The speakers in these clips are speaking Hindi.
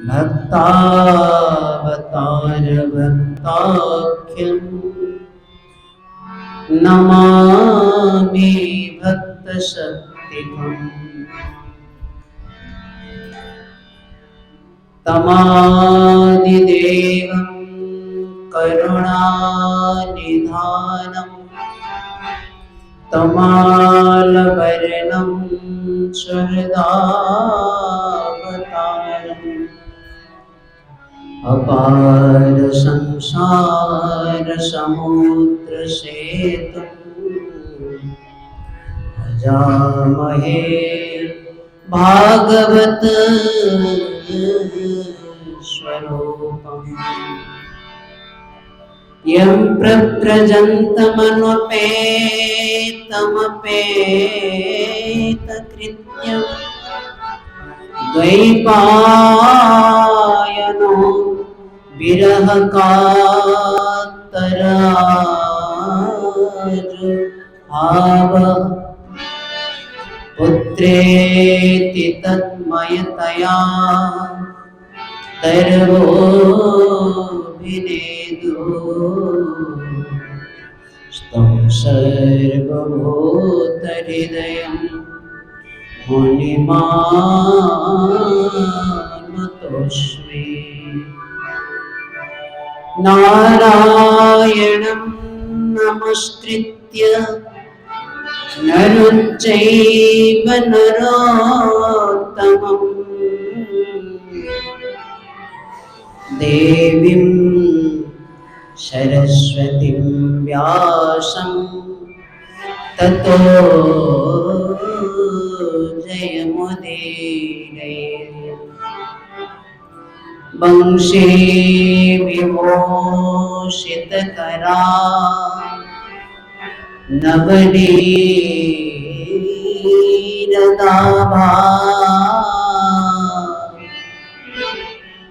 भक्तावतारभक्ताख्यम् नमामि भक्तशक्तिकम् तमादिदेवं करुणानिधानम् तमालवर्णं सुहृदावतारम् अपार संसार समुद्र सेतुम् अजामहे भागवत स्वरूपम् यं प्रव्रजन्तमनुपेतमपेतकृत्यं द्वैपायनो विरहकातराजुहाव पुत्रेति तन्मयतया तर्वोऽभिनेदुः स्तं सर्वभूतहृदयं मुनिमानतोऽस्मि नारायणं नमस्कृत्य नरं चैव नरोत्तमम् देवीं सरस्वतीं व्यासं ततो जयमुदीरये वंशे विभूषितकरा नवनीरदाभा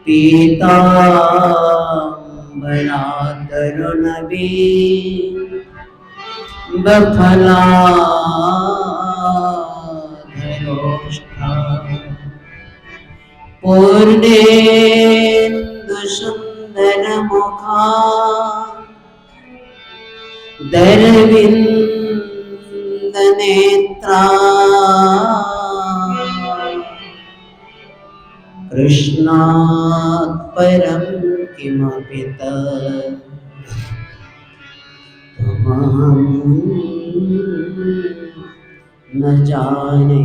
पीताम्बरातरुणवी बफलाधरोष्ठा पूर्णेन्दुसुन्दरमुखा दरविन्दनेत्रा कृष्णात् परं किमपि तत्त्वमहं न जाने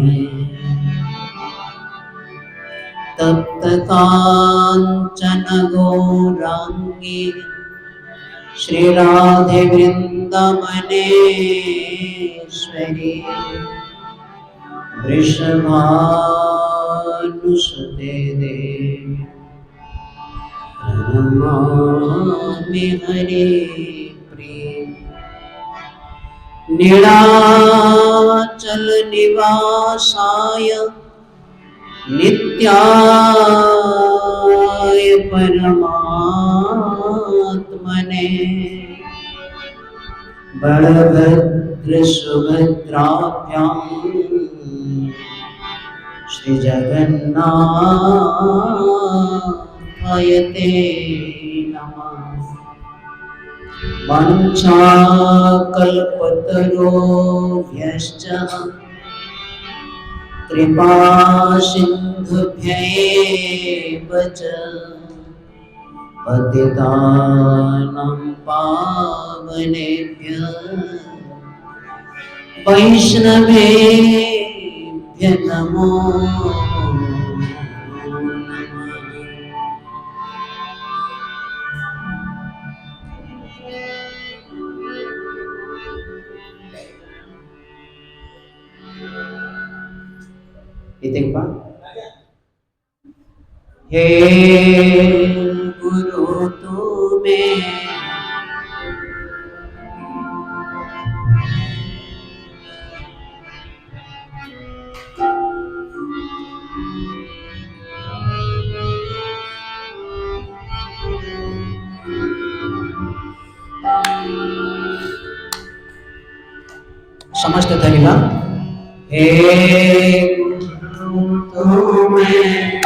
तप्तकाञ्चन गौराङ्गी श्रीराधे वृन्दावनेश्वरी वृषभानुसुते देवी प्रणमामि हरिप्रिये नीलाचल निवासाय नित्याय परमात्मने बलभद्र सुभद्राभ्यां श्री जगन्नाथाय ते नमः। वाञ्छाकल्पतरुभ्यश्च कृपा सिन्धुभ्यैव च पतितानां पावनेभ्यः वैष्णवेभ्यः नमो नमः। हे गुरु तुम्हें समस्त धनिका हे गुरु तुम्हें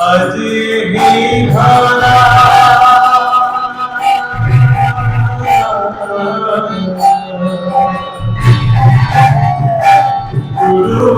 आज ही खाना गुरु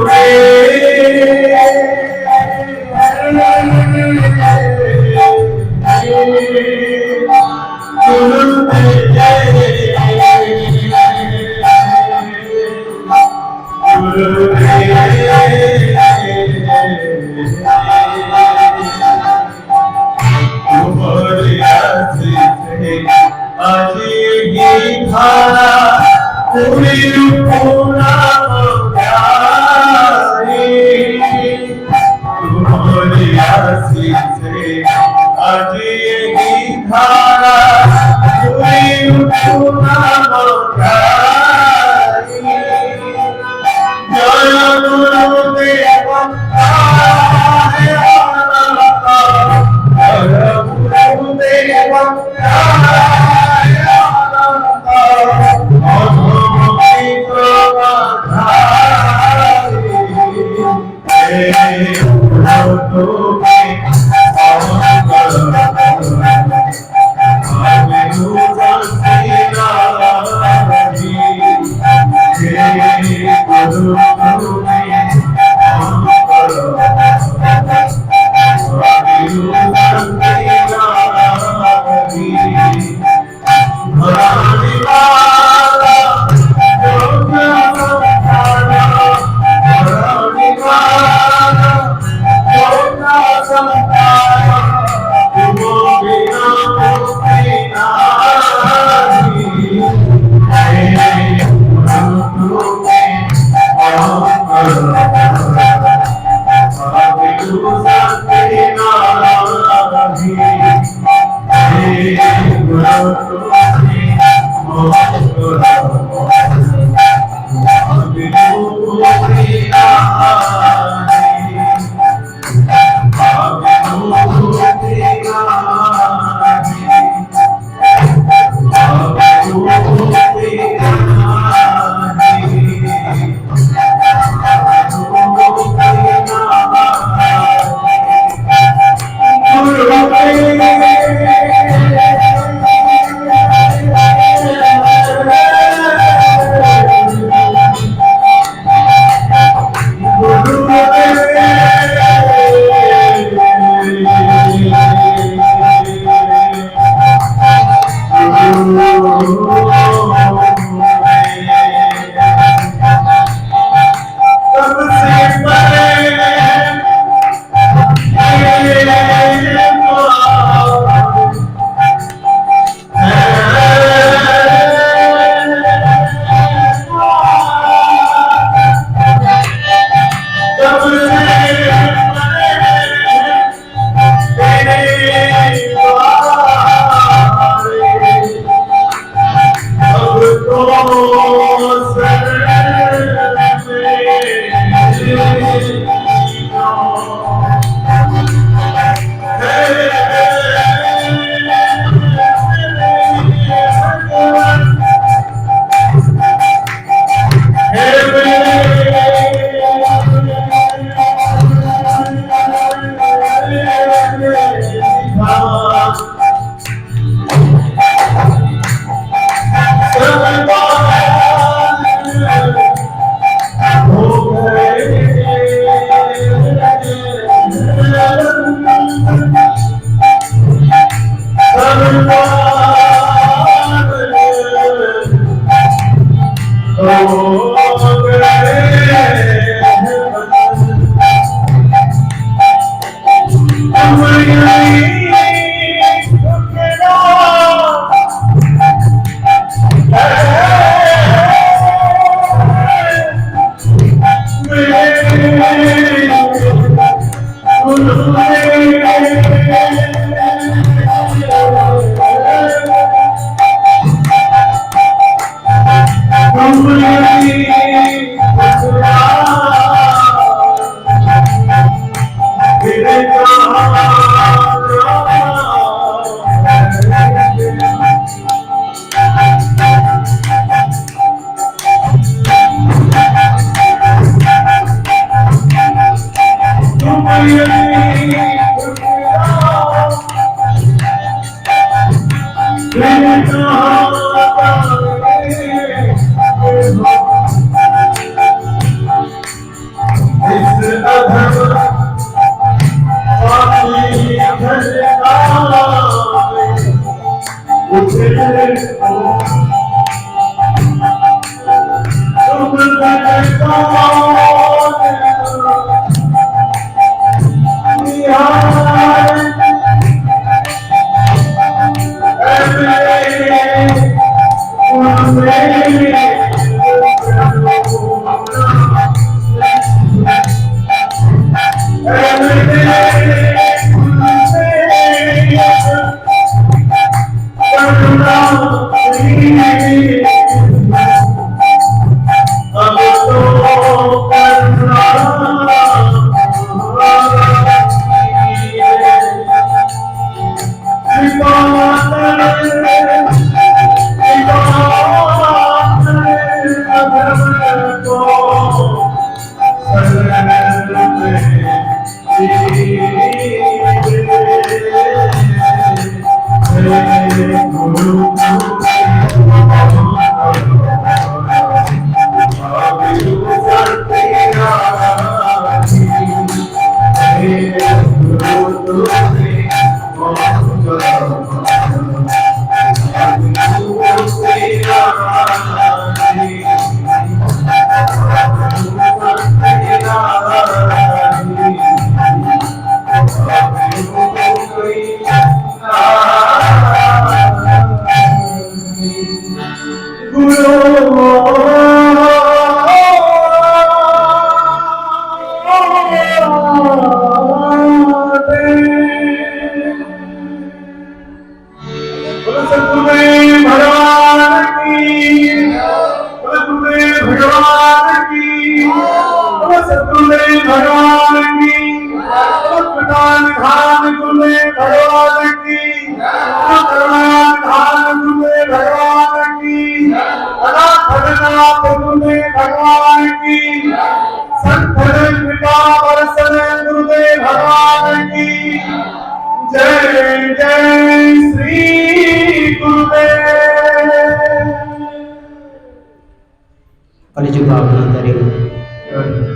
कलिजुग अवतरे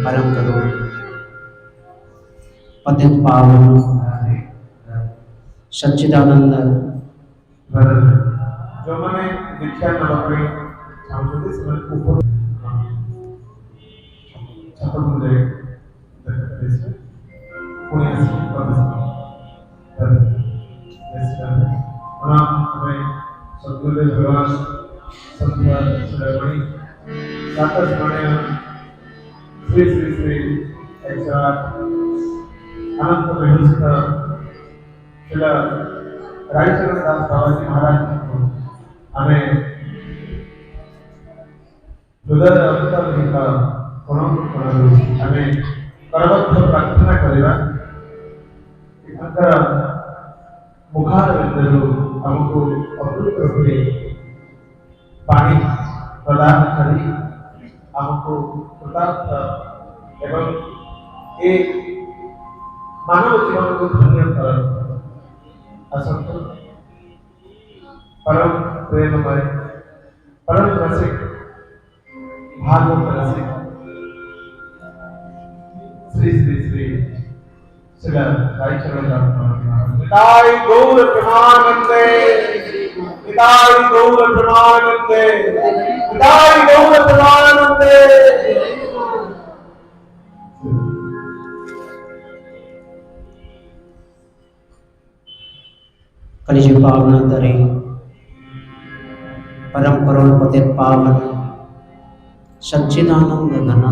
परम करुण पतित पावन सच्चिदानंद जो मैंने दीक्षा नलपरी सांस्कृतिक समय ऊपर छात्र मुझे पुणे से हमें सदगुरुदेव भगवान संत श्रीमणि सातर स्मरणीय श्री श्री श्री 108 अनंत महिष्ठ शिला रायचरण दास बाबाजी महाराज को हमें हृदय अंतर्गत हमें करबद्ध प्रार्थना करवा मुखारविंदरू हमको अमृत रूपे पानी प्रदान करी हमको कृतार्थ एवं एक मानव जीवन को धन्य कर असंत परम प्रेममय परम रसिक भागवत रसिक श्री श्री श्री श्रीला रायचरण निताय गौर प्रेमानंदे निताय गौर प्रेमानंदे निताय गौर प्रेमानंदे। कलिजुग पावन तरे परम करुण पतित पावन सच्चिदानंद घन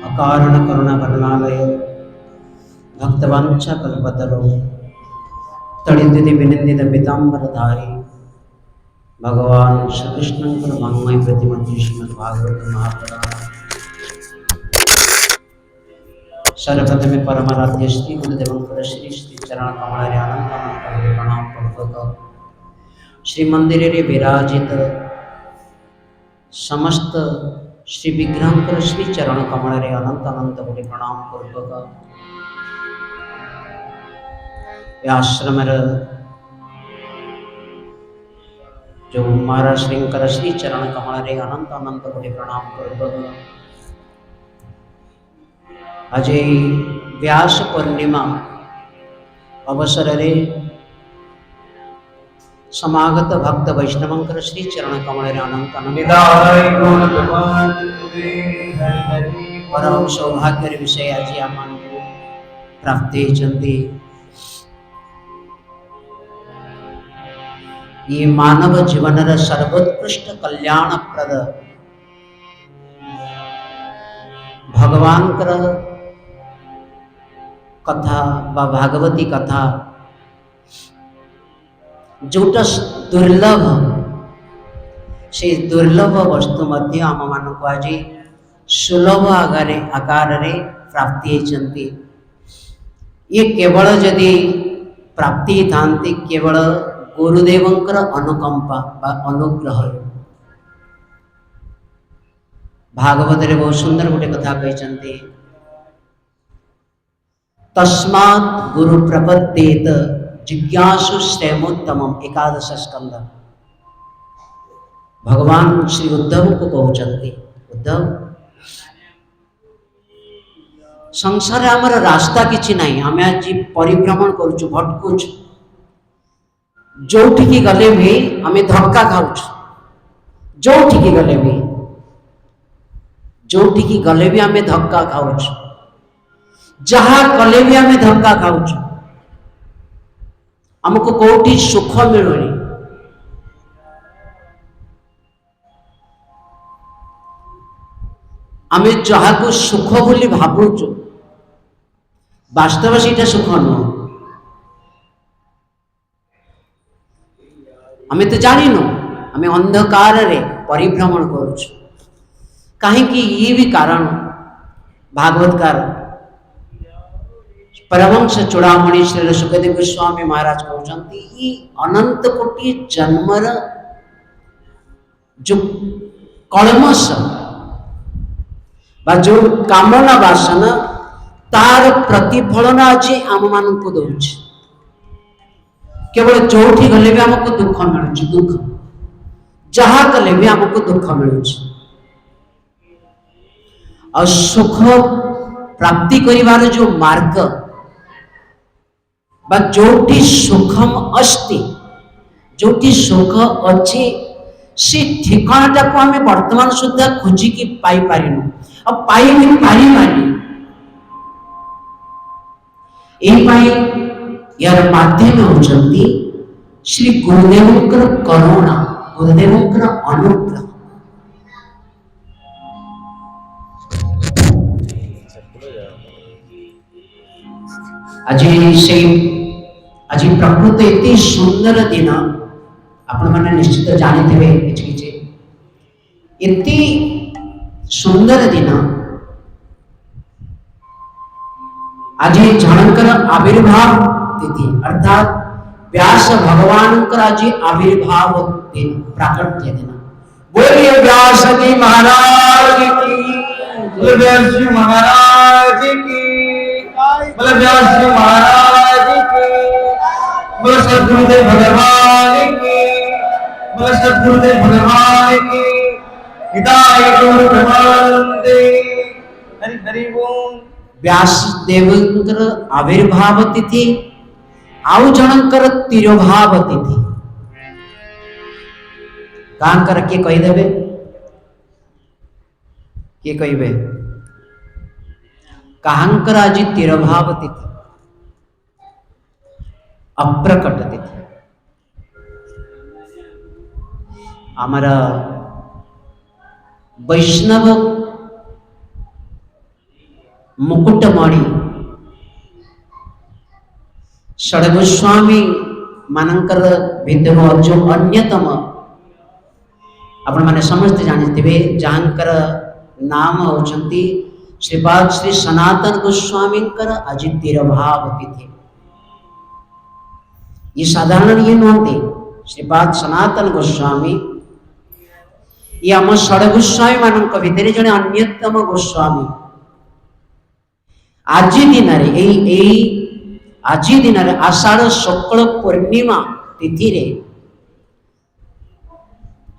अकारण करुणा करणालय भक्तवंश कल्पतरो तड़ित विनिंदित पीतांबरधारी भगवान श्री कृष्ण मंगमय प्रतिमंत्री श्रीमद्भागवत महापुराण सर्वप्रथम में परमाराध्य श्री गुरुदेव श्री श्री चरण कमल अनंत प्रणाम पूर्वक श्री मंदिर रे विराजित समस्त श्री विग्रह श्री चरण कमल रे अनंत अनंत कोटि प्रणाम पूर्वक आश्रम जो महाराज श्रींकर श्री चरण कमल रे अनंत अनंत कोटि प्रणाम पूर्वक अजय व्यास पूर्णिमा अवसर रे समागत भक्त वैष्णवंकर श्री चरण कमल अनंत निदाय गौर प्रबंधे हरि हरि परम सौभाग्य विषय आज आम प्राप्ति होती। ये मानव जीवन सर्वोत्कृष्ट कल्याणप्रद भगवान कथा बा भागवती कथा जोटा दुर्लभ से दुर्लभ वस्तु मध्य आम मान आज सुलभ आकार रे प्राप्ति होती। ये केवल जदि प्राप्ति थांती केवल गुरुदेवंकर अनुकंपा बा अनुग्रह। भागवत रे बहुत सुंदर गोटे कथा कहते तस्मात् गुरु प्रपद्येत जिज्ञासु श्रेमोत्तमम एकादश स्कंद। भगवान श्री उद्धव को कहते उद्धव संसार आमर रास्ता किछि नहीं आम आज परिभ्रमण करुचु भटकुच जोठिकी गले भी आम धक्का खाऊच जोठिकी गले भी जोठिकी गले भी आम धक्का खाऊच जहा कले भी आम धक्का खाऊच हमको कोठी सुख मिलुनी। आम जहा को सुख बोली भावुचु वास्तव से सुख नुह आम तो जानिनु आम अंधकार रे परिभ्रमण करुचु कहीं ये भी कारण भागवतकार परमंश चूड़ामणि श्री सुखदेव गोस्वामी महाराज कहते अनंत कोटि जन्मर जो कलमश बा जो कामना वासना तार प्रतिफलन आज आम मान को दौच केवल जोठी गले भी आमको दुख मिलूँ दुख जहा कले भी आमको दुख मिलूँ और सुख प्राप्ति करिवार जो मार्ग बा जोटी सुखम अस्ति जोटी सुख अच्छी से ठिकाना को आम वर्तमान सुधा खोजिकी पाई पारिनु अब पाई भी पारी यार माध्यम होचंती श्री गुरुदेवंकर करुणा गुरुदेवंकर अनुग्रह। आज से आज प्रकृत एते सुंदर दिन आपण माने निश्चित जानिथिबे किछि एते सुंदर दिन आज जनकर आविर्भाव तिथि अर्थात व्यास भगवान आज आविर्भाव दिन प्राकट्य दिन। बोलिए व्यास जी महाराज की बोलिए व्यास जी महाराज की बोलिए व्यास जी महाराज की बोलिए सद्गुरुदेव भगवान की बोलिए सद्गुरुदेव भगवान की हिदाय गौर प्रबंधे हरि हरि बोल। व्यासदेवंकर आविर्भाव तिथि आउ जनकर तिरोभाव तिथि कांकर के कहीदेवे के कहे कांकर आज तिरोभाव तिथि अप्रकट तिथि आमर वैष्णव मुकुटमणि षड्गोस्वामी मानकर भितर जो अन्यतम आपण माने समस्त जानिथिबे जहाँकर नाम होचंती श्रीपाद श्री सनातन गोस्वामींकर आज तिरोभाव तिथि। ये साधारण ये नुहंती श्रीपाद सनातन गोस्वामी ये आम षड्गोस्वामी मानक भितर जने अन्यतम गोस्वामी आज दिन आज दिन आषाढ़ शुक्ल पूर्णिमा तिथि रे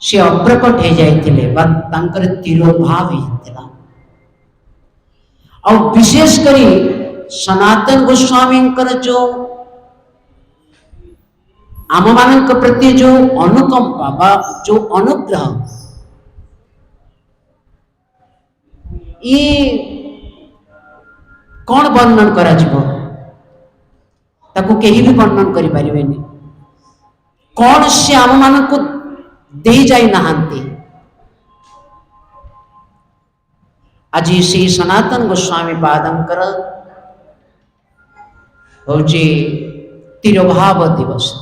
से अप्रकट हो जाते तिरोभाव होता और विशेष करी सनातन गोस्वामी जो आम मान प्रति जो अनुकंपा बा जो अनुग्रह ये कौन वर्णन करा जिवो ताको केही भी वर्णन करि परिबेनी कौन से आम मान को दे जाई नहांती आज श्री सनातन गोस्वामी पादंकर होची तिरुभाव दिवस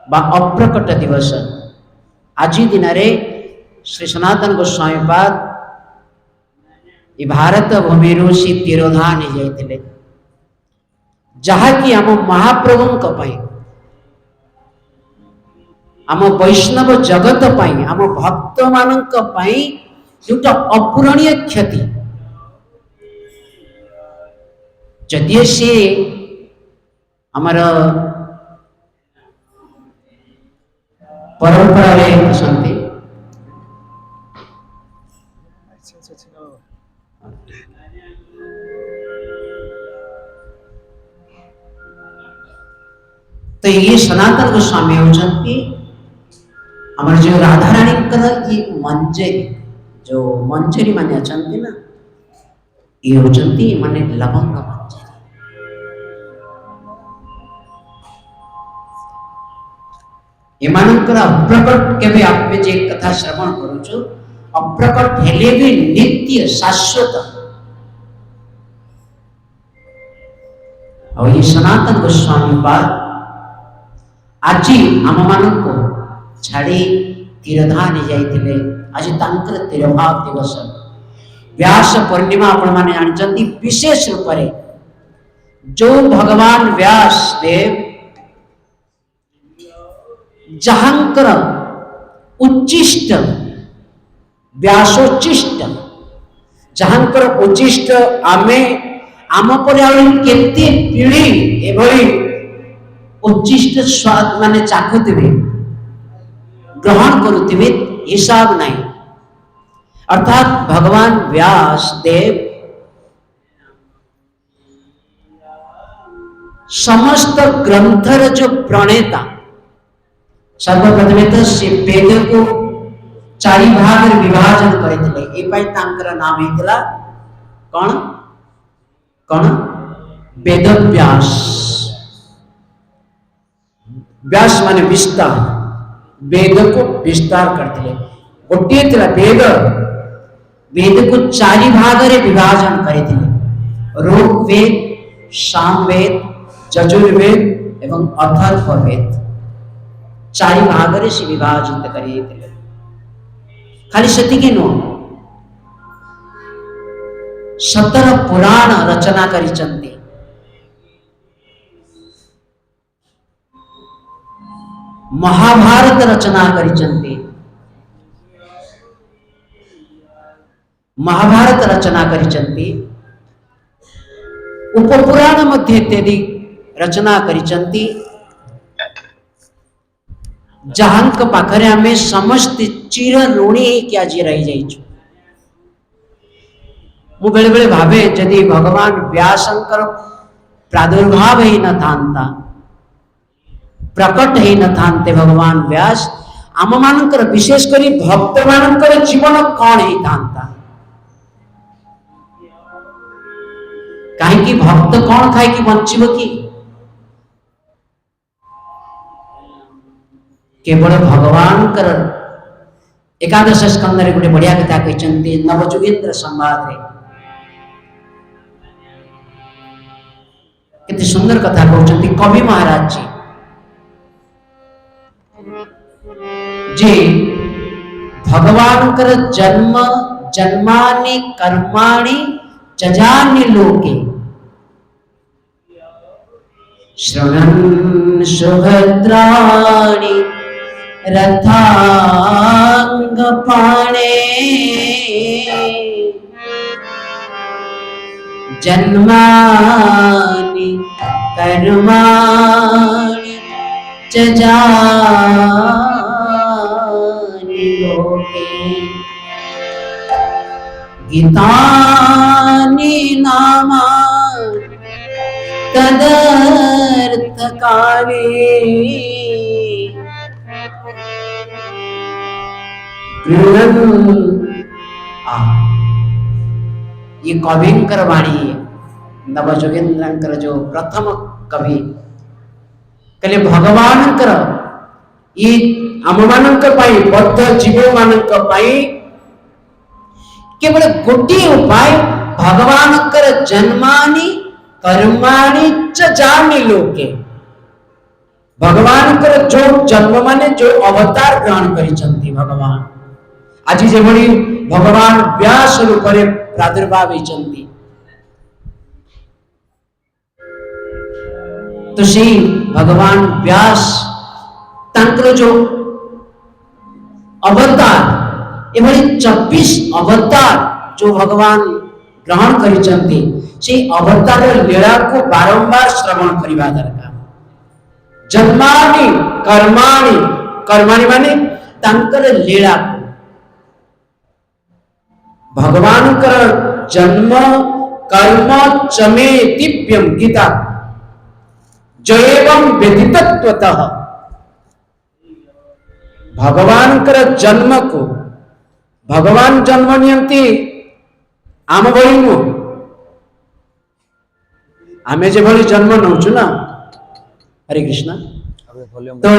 बा अप्रकट दिवस आज दिन रे श्री सनातन गोस्वामी पाद ये भारत भूमि सी तिरोधान जाइए जहाँकि आम महाप्रभुंक पई आम वैष्णव जगत पई आम भक्त मानक पई जोटा अपूरणीय क्षति जदि सी आमर परंपरा रे असंती तो ये सनातन गोस्वामी होचंती हमारे जो राधा रानी ये मंजरी जो मंजरी माने अचंती ना ये होचंती माने लवंग मंजरी एमानकर अप्रकट केबे आपमे जे कथा श्रवण करूछु अप्रकट हेले भी नित्य शाश्वत और ये सनातन गोस्वामी पाद आज आम मान को छाड़ी तीरधान जाइए आज तांकर तिरुभाव दिवस व्यास पूर्णिमा आपण माने जानचंती विशेष रूप रे जो भगवान व्यास देव जहांकर उच्चिष्ट व्यासोच्चिष्ट जहांकर उच्चिष्ट आमे आम पर केते पीढ़ी एभली उच्चिष्ट स्वाद माने चाखुथिबे ग्रहण करुथिबे हिसाब नहीं अर्थात भगवान व्यास देव समस्त ग्रंथर जो प्रणेता सर्वप्रथमे तो से वेद को चारि भाग रे विभाजन करथिले ए पई तांकर नाम हेतला कोन कोन वेद व्यास व्यास माने विस्तार वेद को विस्तार करते गोटे थिला वेद वेद को चारि भाग रे विभाजन करते ऋग्वेद सामवेद यजुर्वेद एवं अथर्ववेद चारि भाग रे से विभाजित करते खाली सेतिके नो 17 पुराण रचना करिचंती महाभारत रचना करिचंती महाभारत रचना करिचंती उपपुराण मध्ये इत्यादि रचना करिचंती जहांक पाखरे आमे समस्त चिर ऋणी क्या जी रही जाइछु मु बेले बेले भावे यदि भगवान व्यासंकर प्रादुर्भाव ही न थांता प्रकट ही न थांते भगवान व्यास आम मानकर विशेष करी भक्त मानकर जीवन कौन ही थांता कहीं भक्त कौन खाई कि बंचिब कि केवल भगवान कर एकादश स्कंद रे गोटे बढ़िया कथा कहते नवजुगेन्द्र संवाद रे कितनी सुंदर कथा कहते कवि महाराज जी भगवान कर जन्म जन्मानि कर्माणि जजानि लोके श्रवणं सुभद्राणि रथांग पाणे जन्मानि कर्माणि जजानि लोके गीतानि नामानि तदर्थ काने ये कविंकर वाणी है नवजोगेंद्र जो प्रथम कवि कहले भगवान ये आम मान बद्ध जीव मान केवल गोटे उपाय भगवान जन्मानि कर्माणि च जानि लोके भगवान जो जन्म माने जो अवतार ग्रहण करिसंती भगवान आज जेभଳି भगवान व्यास रूप में प्रादुर्भाव होइसंती तो सी भगवान व्यास तांकर जो अवतार एभଳି 24 अवतार जो भगवान ग्रहण करिसंती से अवतार लीला को बारंबार श्रवण करबा दरकार जन्मानि कर्माणि कर्माणि माने तांकर लीला भगवान जन्म कर्म चमे दिव्यम गीता जयवं व्यतितत्वतः भगवान जन्म को भगवान जन्म नियंती आम भली आमे जे भली जन्म नौचु ना हरे कृष्ण तो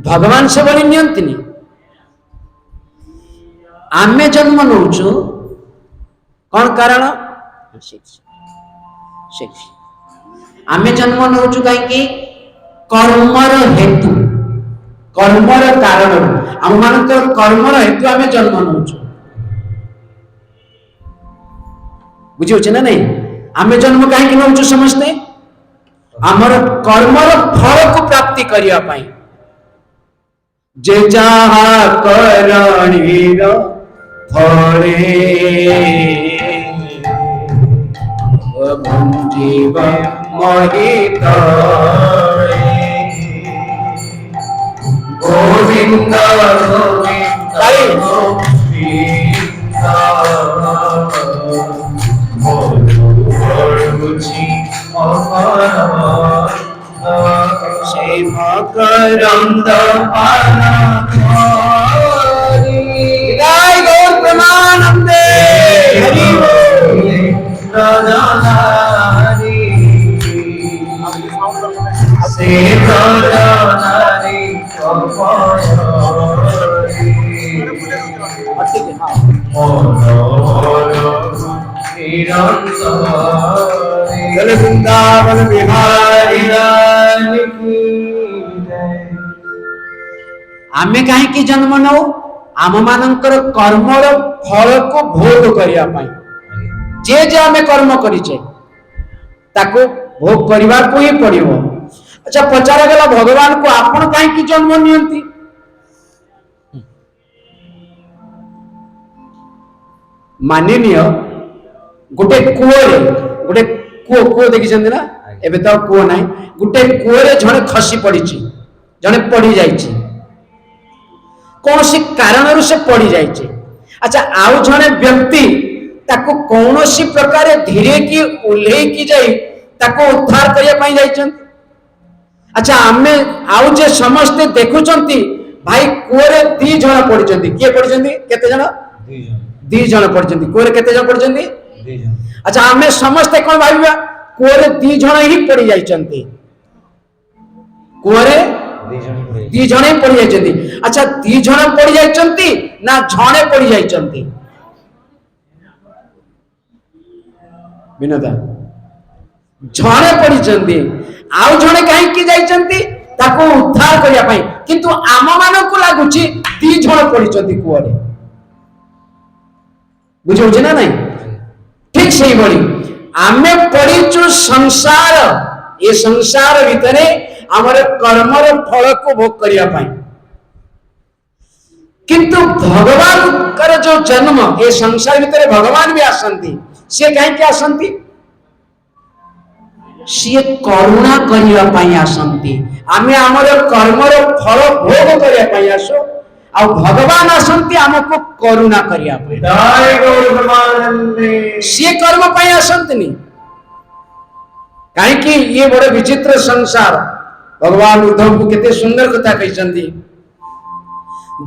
भगवान से भली नियंती नहीं आमे जन्म नौचु कौन कारण आमे जन्म नौचु कहीं कर्मर हेतु कर्मर कारण आम मान कर्मर हेतु आमे जन्म नौचु बुझी ना नहीं आमे जन्म कहीं नौचु समझते आमर कर्मर फल को प्राप्ति करिया पाई जे जहा करणीर फले जीव मोहित गोविंद मकरंद प्रमानंदे हरि वृंदावन बिहारी आमे कहीं जन्म नौ आम मानकर कर्मर फल को भोग करिया पाई जे जे आमे कर्म करिचे ताको भोग करबा को ही पड़िबो अच्छा पचारा गला भगवान को आपण कहीं जन्म नियंती माननीय गोटे गोटे कुओ देखी ना एबे तो कुओ ना गोटे कुओरे जड़े खसी पड़ी जड़े पड़ी जाइए कौन सी कारण से पड़ी जाइए अच्छा आउ जड़े व्यक्ति ताको कौन सी प्रकार धीरे की उल्हे की जाई ताको उद्धार करने जाइए अच्छा आमे आउ जे समस्ते देखुचंती भाई कुओरे 2 जण पड़ी किए पड़ी केते जण 2 जण पड़ी कुओरे केते जण पड़ी 2 जण अच्छा आमे समस्ते कौन भाविबा कुओरे 2 जण ही पड़ी जाइचंती कुओरे 2 जण ही पड़ी जाइचंती अच्छा 2 जण पड़ी जाइचंती ना जणे पड़ी जाइचंती विनोदा जणे पड़ी चंती आउ जणे काहे की जाइचंती ताको उद्धार करिया पई किंतु आम मानो को लागुची 2 जण पड़ी चंती कुओरे बुझौ ना नहीं ठीक सही बोली आमे पड़ीचु संसार ये संसार भितरे हमर कर्मर फल को भोग करिया पाई किंतु भगवान कर जो जन्म ये संसार भितरे भगवान भी आसंती से कहीं के आसंती सी करुणा करिया पाई आसंती आमे हमर कर्मर फल भोग करिया पाई आसो आ भगवान आसंती हमको करुणा करिया पाई जय गौर ब्रह्मानंदे सी कर्म पाई आसंतनी कहीं ये बड़े विचित्र संसार भगवान उद्धव को कितने सुंदर कथा कहते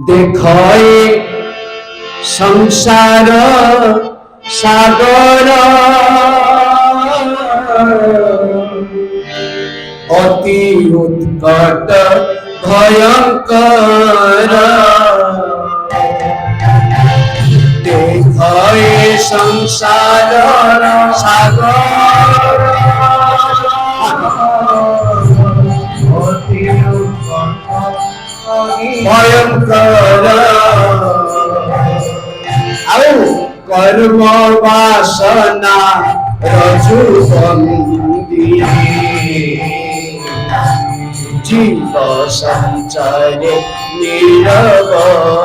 देख संसार सागर अति उत्कट भयंकर देख संसार सागर भयंकर कर्म वासना रजु बंदी जीव संचार निरवधि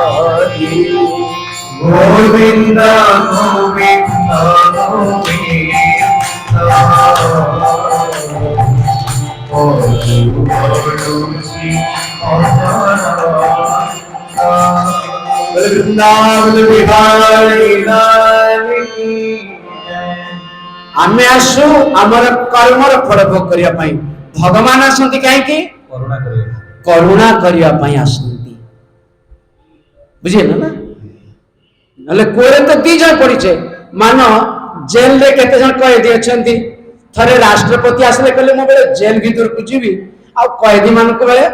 गोविंद गोविंद वृंदावन बिहारी लाल की आमे आसु आमर कर्मर फल भोग करिया पई भगवान आसंती काहे की करुणा करिया पई आसंती बुझिल ना नले कोरे तो दी जण पड़िछे मानो जेल रे केते जण कैदी अछंती थरे राष्ट्रपति आसले कहले मो बेले जेल भीतर को जीवी आ कैदी मान को बेले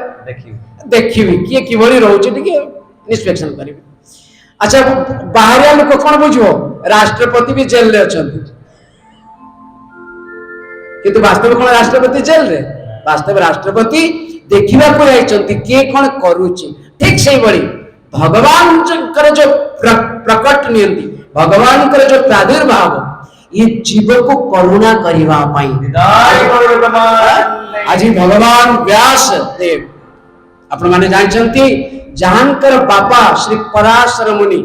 देखिबी किए कि भली रहउछ टिके इंस्पेक्शन करिबी अच्छा बाहरिया लोक कोन बुझिबो राष्ट्रपति भी जेल रे अछंती किंतु वास्तव कोन राष्ट्रपति जेल रे वास्तव राष्ट्रपति देखिबा को आइचंती के कोन करूची ठीक सेही बड़ी भगवान कर जो प्रकट नियंती भगवान कर जो प्रादुर्भाव ये जीव को करुणा करिवा पाई आज भगवान व्यास देव आपण माने जानचंती जहांकर बापा श्री पराशर मुनि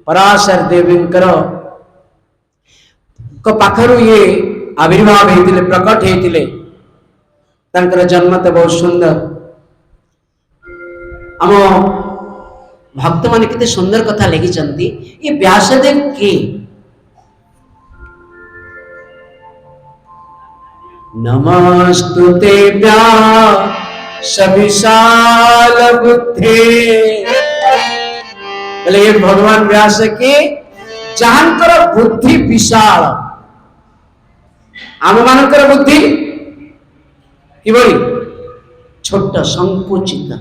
पराशर देवींकर को पाखरु ये आविर्भाव हेतिले प्रकट हेतिले तांकर जन्म तो बहुत सुंदर आम भक्त माने कितने सुंदर कथा लिखिचंती ये व्यासदेव के नमस्तुते व्यास विशाल बुद्धे बोले ये भगवान व्यास के जानकर बुद्धि विशाल आम मानकर बुद्धि कि बड़ी छोट संकुचित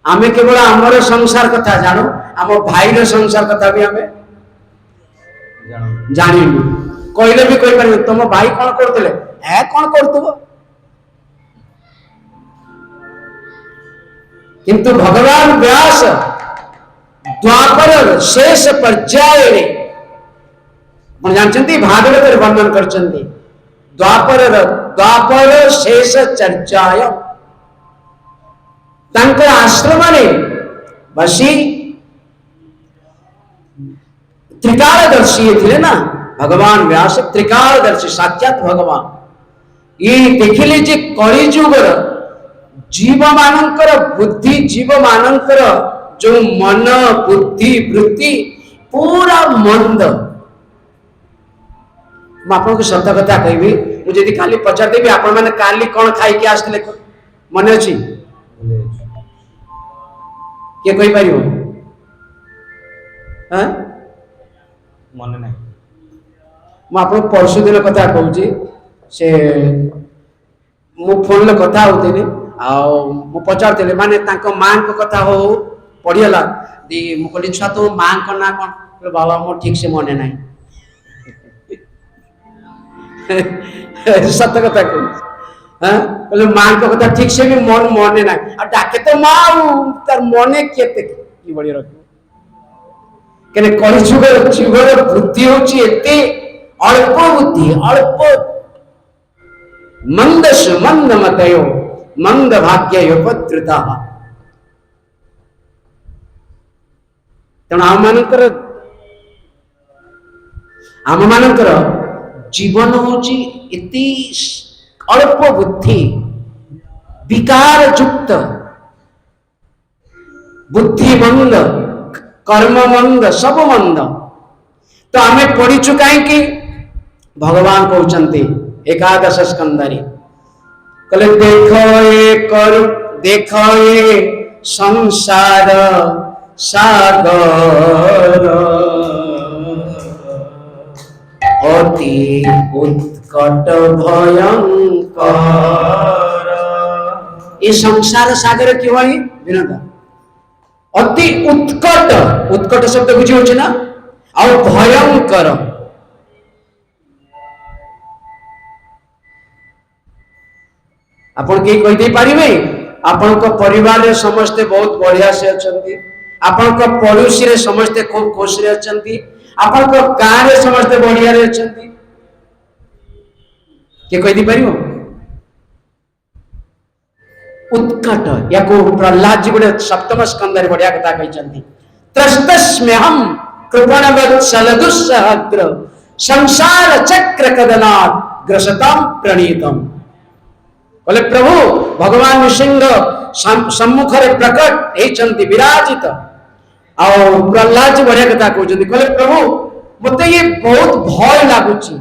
आमे केवल आमर संसार कथा जानो आम भाई संसार कथा भी आमे जानिनु कहले भी कहि पारे तुम भाई कौन करतले ए कौन करतबो किंतु भगवान व्यास द्वापर शेष पर्याय रे मन जानचंती भागवत रे वर्णन करचंती द्वापर शेष चर्चाय तांकर आश्रम रे बसी त्रिकालदर्शी थे ना भगवान व्यास त्रिकालदर्शी साक्षात भगवान ये देखिले जे कली जुगर जीव मानकर बुद्धि जीव मानकर जो मन बुद्धि वृत्ति पूरा मंद मैं आपको सत्य कथा कहबी मुझे यदि काली पचार देबी आपण माने काली कोन खाई के आस्ते मने अछि के कहि परियो हां मन नहीं मैं आपको परसु दिन कथा कहूची से मु फोन ले कथा होतेनी आ मु पचारते माने तांको मां को कथा हो पढ़ियला दी मु कहली छुआ तो मां को ना कोन बाबा मो ठीक से मने नाही सत्य कथा कहू हां कहले मां को कथा ठीक से भी मन मने नाही आ डाके तो मां तार मने केते की बड़ी रखो केने कहि जुगर बुद्धि होची एते अल्प बुद्धि अल्प मंदश मंद मतयो मंद भाग्य उपद्रुता तेणु आम मानकर जीवन होची इति अल्प बुद्धि विकार युक्त बुद्धि मंद कर्म मंद सब मंद तो आमे पढ़ी चुका कि भगवान कहते एकादश स्कंदरे कहले देखो ये संसार सागर अति उत्कट भयंकर। ये संसार सागर क्यों भाई विनोद अति उत्कट उत्कट शब्द बुझी हो ना और भयंकर आपण के कहि दे पारिबे आपण को परिवार रे समस्ते बहुत बढ़िया से अछंती आपण को पड़ोसी रे समस्ते खूब खुश रे अछंती आपण को गां रे समस्ते बढ़िया रे अछंती के कहि दे पारिबो उत्कट याको प्रहलाद जी गोटे सप्तम स्कंद रे बढ़िया कथा कहिसंती त्रस्तस्म्यहम कृपणवत्सलदुस्सहस्र संसार चक्र कदनात् ग्रसताम प्रणीतम। बोले प्रभु भगवान नृसिंह सम्मुख रे प्रकट होइचंती विराजित आ प्रहलाद जी बढ़िया कथा कहउचंती बोले प्रभु मते ये बहुत भय लागुची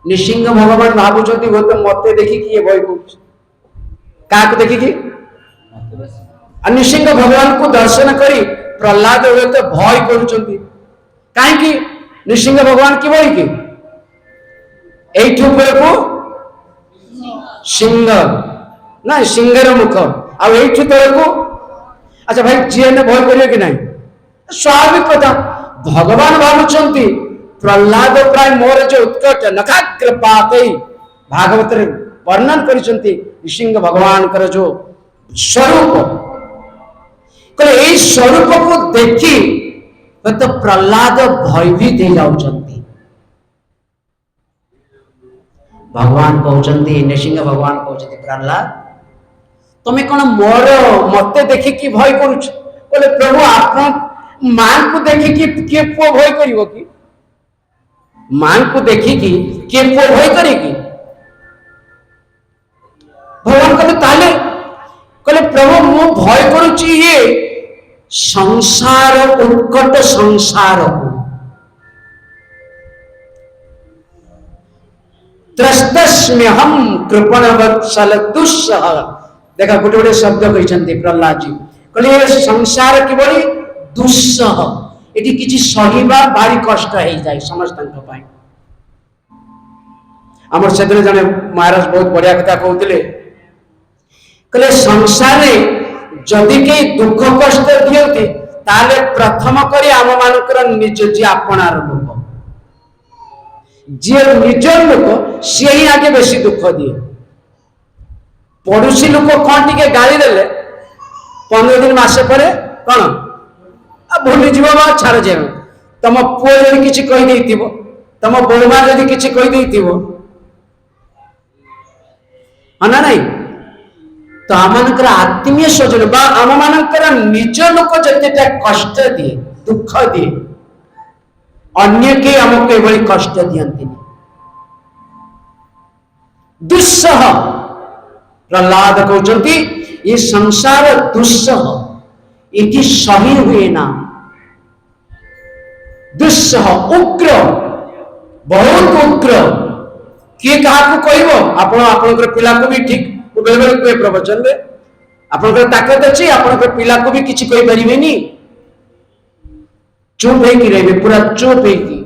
नृसिंह भगवान भाबुचंती मते देखि कि ये भय करछ काक देखि कि नृसिंह भगवान को दर्शन करी प्रहलाद तो भय करुचंती काहे कि नृसिंह भगवान की भय कि एठु को सिंह ना सिंहर मुख आउ एठु को अच्छा भाई जी ने भय करियो कि नहीं स्वाभाविक कथा भगवान भाबुचंती प्रहलाद प्राय मोर जो उत्कट नखाग्रपात भागवत रे वर्णन करिसंती नृसिंह भगवान कर जो स्वरूप कहले एई स्वरूप को देखी तो प्रहलाद भयभीत हो जाउचंती भगवान कहउचंती नृसिंह भगवान कहउचंती प्रहलाद तमे कोन मोर मते देखि कि भय करूछ बोले प्रभु आपन मां को देखि कि के पो भय करिवो कि मां को देखि कि के पो भय करी कि भगवान कहले ताले कहले प्रभु मु भय करूची ये संसार उत्कट संसार को त्रस्तस्म्यहम कृपणवत्सल दुस्सह देखा गोटे गोटे शब्द कहिसंती प्रहलाद जी कहले ये संसार की बड़ी दुस्सह एटी किछि सहिबा भारी कष्ट हे जाय समस्तन पय हमर सेदिन जने महाराज बहुत बढ़िया कथा कहउतिले कहले संसार जदि के दुख कष्ट दियते ताले प्रथम करी आम मानकर निज जी आपणार लोक जे निज लोक से ही आगे बेसी दुख दिए पड़ोसी लोक कौन टिके गाली देले 15 दिन मासे पर कौन भूली जीव छाड़ जे तुम पुओ जदि किछि कहि देइतिबो तुम बोलमा जदि किछि कहि देइतिबो अना नहीं तो आमनकर आत्मीय स्वजन बा आम मानकर निज लोक जतेटा कष्ट दिए दुख दिए अन्य के हमको एभली कष्ट दियंती दुस्सह प्रहलाद कहउचंती ये संसार दुस्सह इति सही हुए ना दुस्सह उग्र बहुत उग्र किए कहा को कहबो आपण आपनकर पिला को भी ठीक बेले बेले कोई प्रवचन में आपनकर ताकत अछि आपनकर पिला को भी किछि कहि परिबेनी चुप है कि रहे पूरा चुप है कि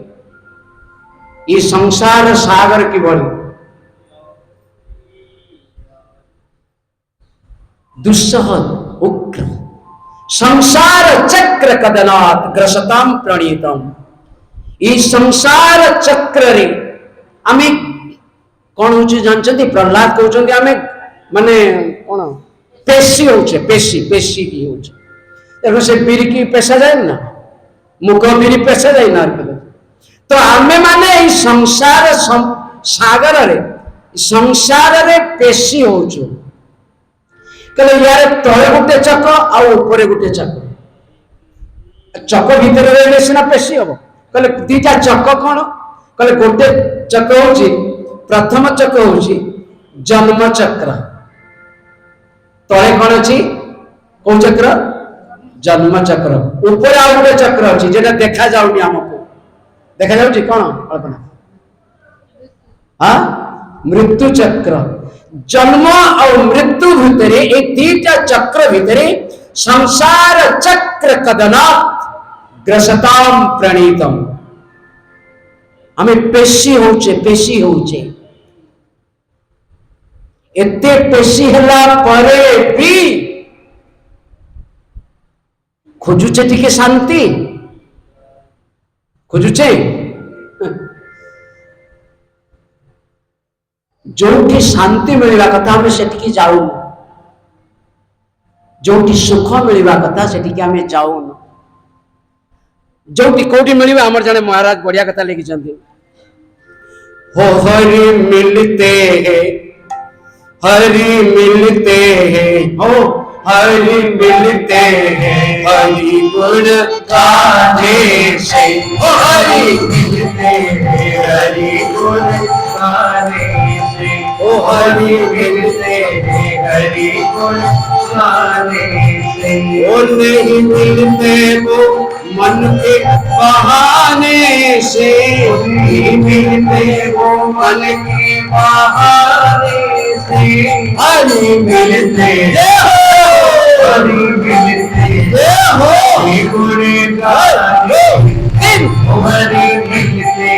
ये संसार सागर की बड़ी दुस्सह उग्र संसार चक्र कदनात् ग्रसताम प्रणीतम ये संसार चक्र रे आमे कौन होची जानछंती प्रहलाद कहउछंती आमे माने कोन पेशी होचे पेशी पेशी की होचे देखो से बीर की पेशा जाए ना मुख बीरी पेशा जाए ना तो आमे माने ई संसार सागर रे संसार रे पेशी होचो कहले यार तळे गुटे चक आ ऊपर गुटे चक चक भीतर रे सिना पेशी हबो कहले दीटा चक कोन कहले गुटे चक होची प्रथम चक्र होची जन्म चक्र तळे कोन अछि कोन चक्र जन्म चक्र ऊपर आ गोटे चक्र अछि जेटा देखा जाउनी हमको देखा जाउची कोन कल्पना हाँ मृत्यु चक्र जन्म और मृत्यु भितरे ए दीटा चक्र भितरे संसार चक्र कदनात् ग्रसताम प्रणीतम हमें पेशी होचे एते पेशी हला परे भी खोजुचे टिके शांति खोजुचे जोठी शांति मिलवा कथा हमें सेटिकी जाऊ जोठी सुख मिलवा कथा सेटिकी हमें जाऊ जोठी कोठी मिलवा हमर जने महाराज बढ़िया कथा लेके चंदे हो हरि मिलते हैं हो हरि मिलते हैं हरि गुण गाने से हो हरि मिलते हैं हरि गुण गाने से ओ हरि मिलते हैं हरि गुण गाने से ओ नहीं मिलते वो मन के बहाने से नहीं मिलते वो मन के बहाने से हरि मिलते हरि मिलते हो गुण गाने हरि मिलते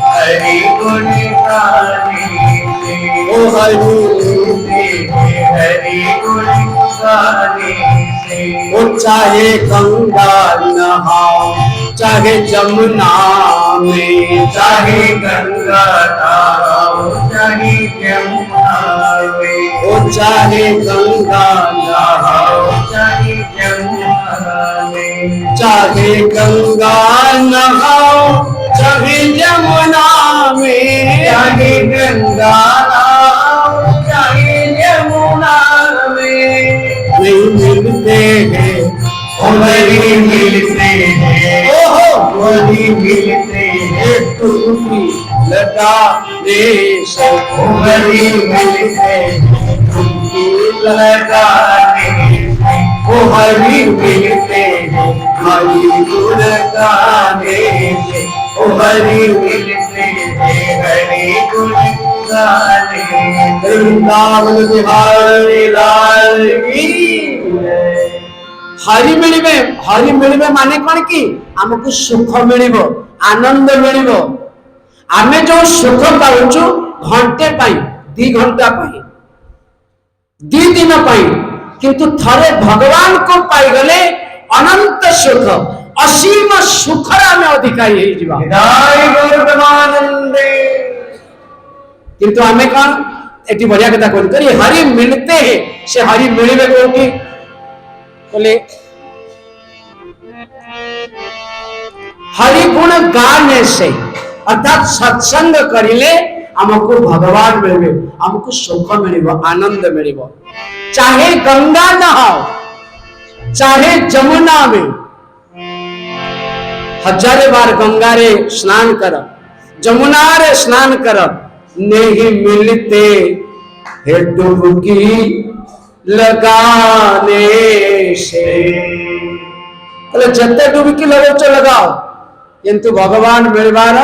हरि गुण गाने ओ हरि मिलते हरि गुण गाने ओ चाहे गंगा नहाओ चाहे जमुना में चाहे गंगा नहाओ चाहे जमुना में ओ चाहे गंगा नहाओ चाहे जमुना में चाहे गंगा नहाओ चाहे जमुना में चाहे गंगा नहाओ चाहे जमुना में नहीं मिलते हैं नहीं मिलते हैं ओहो नहीं मिलते हैं तुमकी लगाने से नहीं मिलते तुमकी लगाने से ओ हरि मिलते हैं हरि गुण गाने से ओ हरि मिलते हैं हरि गुण गाने वृंदावन बिहारी लाल की हरि मिलिबे माने कौन कि हमको सुख मिलिबो आनंद मिलिबो आमे जो सुख पाउछु घंटे पाई 2 घंटा पाई 2 दिन पाई किंतु थरे भगवान को पाई गले अनंत सुख असीम सुख में अधिकारी हे जीवा किंतु आमे कौन एटी बढ़िया कथा कहली तो ये हरि मिलते हैं से हरि मिलिबे कोठी बोले हरि गुण गाने से अर्थात सत्संग करिले हमको भगवान मिलबे हमको सुख मिलिबो आनंद मिलिबो चाहे गंगा नहाओ चाहे जमुना में हजारे बार गंगा रे स्नान कर जमुना रे स्नान कर नहीं मिलते हे डुबकी लगाने से जते डुबकी लगो लगाओ किंतु भगवान मिलवार